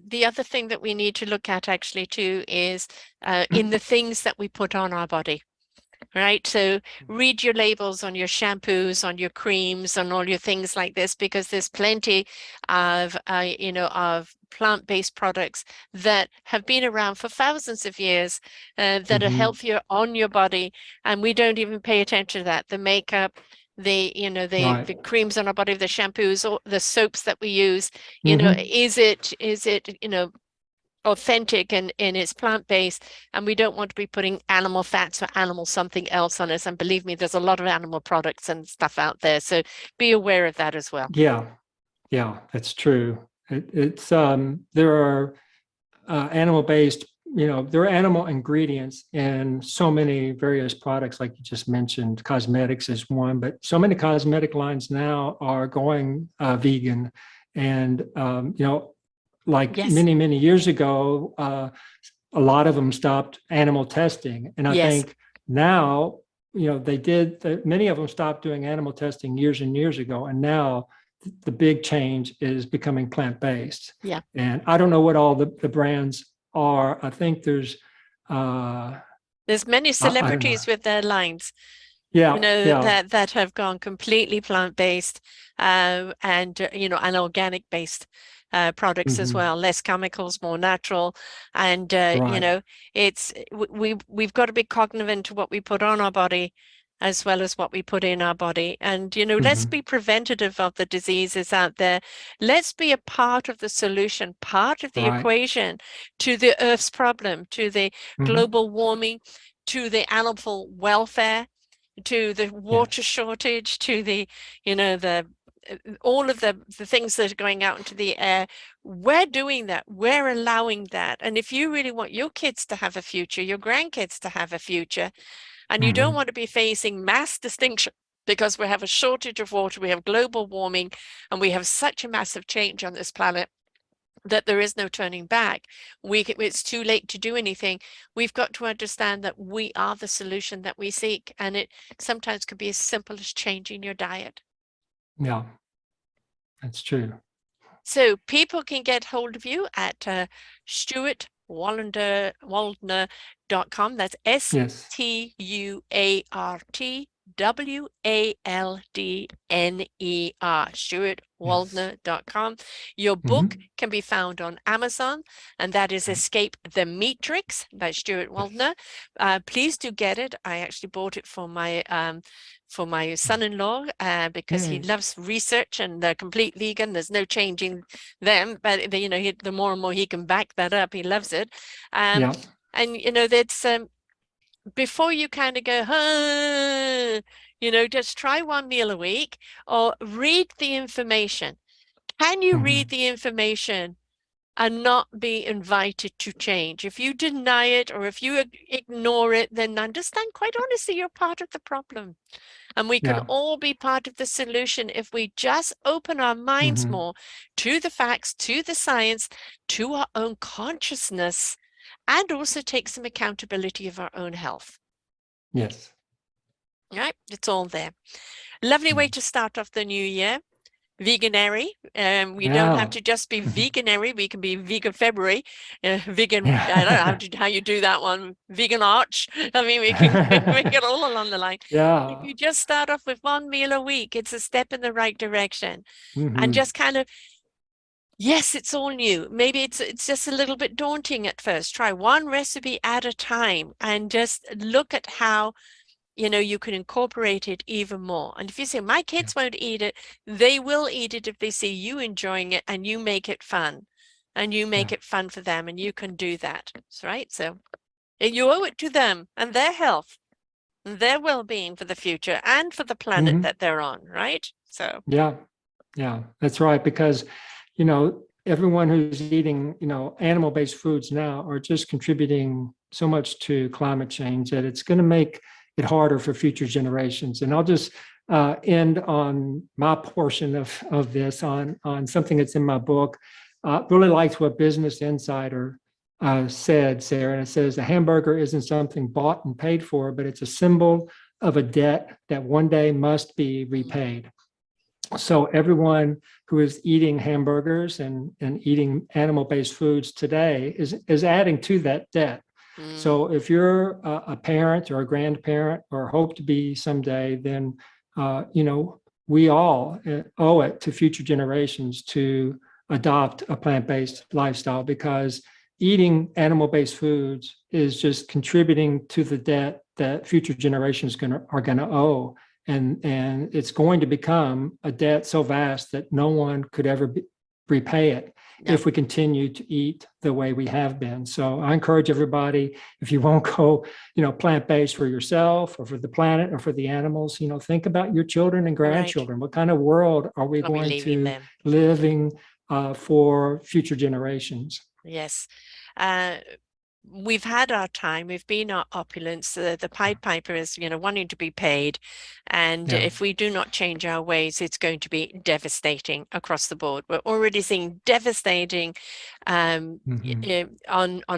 the other thing that we need to look at actually too is in the things that we put on our body. Right. So read your labels on your shampoos, on your creams, on all your things like this, because there's plenty of plant-based products that have been around for thousands of years that are Mhm. healthier on your body. And we don't even pay attention to that. The makeup, the Right. creams on our body, the shampoos, or the soaps that we use, Mhm. is it authentic and it's plant-based, and we don't want to be putting animal fats or animal something else on us. And believe me, there's a lot of animal products and stuff out there. So be aware of that as well. Yeah, yeah, that's true. There are animal-based, there are animal ingredients in so many various products, like you just mentioned. Cosmetics is one, but so many cosmetic lines now are going vegan. And, like Yes. many, many years ago, a lot of them stopped animal testing. And I Yes. think now, many of them stopped doing animal testing years and years ago. And now the big change is becoming plant-based. Yeah. And I don't know what all the brands are. I think There's many I don't know. celebrities with their lines, Yeah, yeah. that have gone completely plant-based, and and organic-based products as Hmm. well, less chemicals, more natural. And Right. we've got to be cognizant to what we put on our body as well as what we put in our body. And let's Hmm. be preventative of the diseases out there. Let's be a part of the solution, part of the Right. equation to the Earth's problem, to the Hmm. global warming, to the animal welfare, to the water Yes. shortage, to the all of the things that are going out into the air. We're doing that. We're allowing that. And if you really want your kids to have a future, your grandkids to have a future, and you don't Hmm. want to be facing mass extinction because we have a shortage of water, we have global warming, and we have such a massive change on this planet that there is no turning back. It's too late to do anything. We've got to understand that we are the solution that we seek, and it sometimes could be as simple as changing your diet. Yeah, that's true. So people can get hold of you at Waldner.com. That's Yes. StuartWaldner, Yes. StuartWaldner.com. Your book Hmm. can be found on Amazon, and that is Right. Escape the Matrix by Stuart Yes. Waldner. Please do get it. I actually bought it for my son-in-law because he Yay. loves research, and they're complete vegan. There's no changing them, but the more and more he can back that up, he loves it. Um, Yeah. and that's before you kind of go, huh, just try one meal a week or read the information. Can you read Hmm. the information and not be invited to change? If you deny it or if you ignore it, then understand, quite honestly, you're part of the problem. And we can Yeah. all be part of the solution if we just open our minds Hmm. more to the facts, to the science, to our own consciousness, and also take some accountability of our own health. Yes. Right? It's all there. Lovely way to start off the new year. Veganary. We don't have Yeah. to just be veganary. We can be vegan February, vegan. I don't Yeah. know how you do that one. Vegan Arch. I mean, we can make it all along the line. If Yeah. you just start off with one meal a week, it's a step in the right direction. And Hmm. just kind of, yes, it's all new. Maybe it's just a little bit daunting at first. Try one recipe at a time and just look at how you can incorporate it even more. And if you say, my Yeah. kids won't eat it, they will eat it if they see you enjoying it and you make it fun. And you make Yeah. it fun for them, and you can do that. Right? So you owe it to them and their health and their well-being for the future and for the planet Hmm. that they're on, right? So Yeah. Yeah, that's right. Because, everyone who's eating, animal-based foods now are just contributing so much to climate change that it's going to make it harder for future generations. And I'll just end on my portion of this on something that's in my book. Really liked what Business Insider said, Sarah. And it says, a hamburger isn't something bought and paid for, but it's a symbol of a debt that one day must be repaid. So everyone who is eating hamburgers and eating animal-based foods today is adding to that debt. mm, So if you're a parent or a grandparent or hope to be someday, then we all owe it to future generations to adopt a plant-based lifestyle, because eating animal-based foods is just contributing to the debt that future generations are going to owe. And it's going to become a debt so vast that no one could ever repay it. No. if we continue to eat the way we have been. So I encourage everybody, if you won't go, plant-based for yourself or for the planet or for the animals, think about your children and Right. grandchildren. What kind of world are we Are we going leaving to them? living for future generations? Yes. We've had our time. We've been our opulence. The Pied Piper is, wanting to be paid. And Yeah. if we do not change our ways, it's going to be devastating across the board. We're already seeing devastating on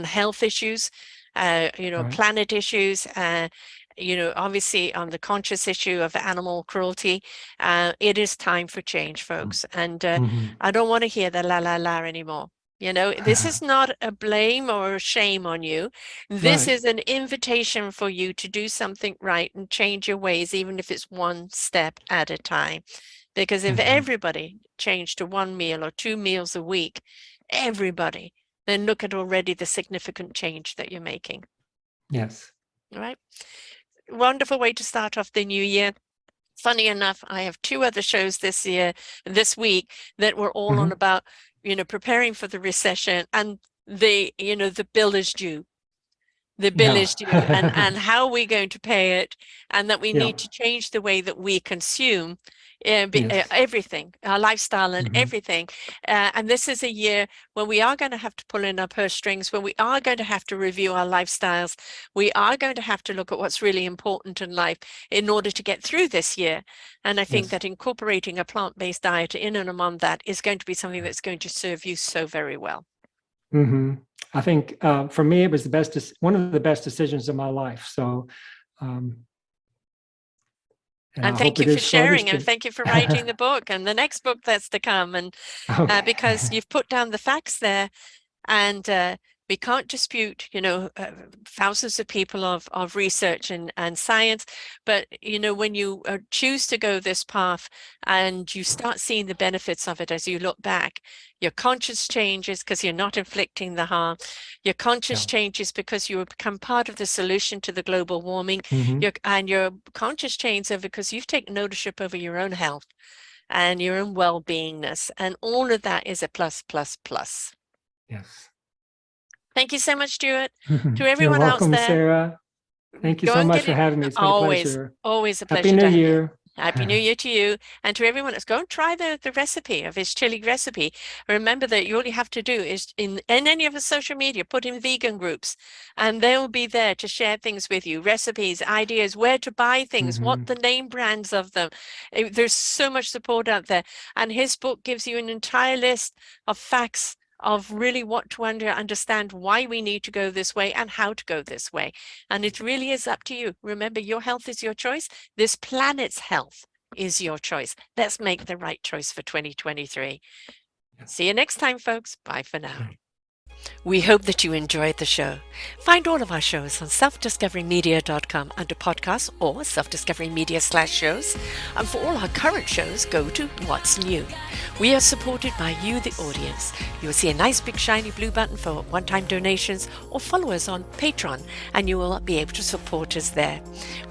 health issues, Right. planet issues, obviously on the conscious issue of animal cruelty. It is time for change, folks. And Mhm. I don't want to hear the la la la anymore. This is not a blame or a shame on you. This Right. is an invitation for you to do something right and change your ways, even if it's one step at a time. Because if Mhm. everybody changed to one meal or 2 meals a week, everybody, then look at already the significant change that you're making. Yes. All right. Wonderful way to start off the new year. Funny enough, I have 2 other shows this week that were all on about, preparing for the recession and the bill is due. The bill Yeah. is due and how are we going to pay it, and that we Yeah. need to change the way that we consume Yes. everything, our lifestyle and Mhm. everything. And this is a year when we are going to have to pull in our purse strings, when we are going to have to review our lifestyles. We are going to have to look at what's really important in life in order to get through this year. And I think Yes. that incorporating a plant-based diet in and among that is going to be something that's going to serve you so very well. Hmm. I think for me, it was one of the best decisions of my life. So, and And I hope thank you it for is for others sharing, and too. thank you for writing the book and the next book that's to come. And Okay. because you've put down the facts there, and we can't dispute, thousands of people of research and science. But, when you choose to go this path and you start seeing the benefits of it as you look back, your conscience changes because you're not inflicting the harm. Your conscience changes because you become part of the solution to the global warming. Mhm. And your conscious changes because you've taken ownership over your own health and your own well-beingness. And all of that is a plus, plus, plus. Yes. Thank you so much, Stuart. To You're everyone else welcome, there, Sarah. Thank you go so and much get for it. having me. It's been a Always, pleasure. always a Happy pleasure New to have you. Year. Happy New Year to you. And to everyone else, go and try the recipe of his chili recipe. Remember that all you have to do is in any of the social media, put in vegan groups, and they'll be there to share things with you, recipes, ideas, where to buy things, what the name brands of them. There's so much support out there. And his book gives you an entire list of facts of really what to understand why we need to go this way and how to go this way. And it really is up to you. Remember, your health is your choice. This planet's health is your choice. Let's make the right choice for 2023. See you next time, folks. Bye for now. We hope that you enjoyed the show. Find all of our shows on selfdiscoverymedia.com under podcasts or selfdiscoverymedia/shows. And for all our current shows, go to What's New. We are supported by you, the audience. You'll see a nice big shiny blue button for one-time donations or follow us on Patreon, and you will be able to support us there.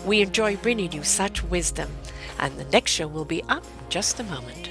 We enjoy bringing you such wisdom, and the next show will be up in just a moment.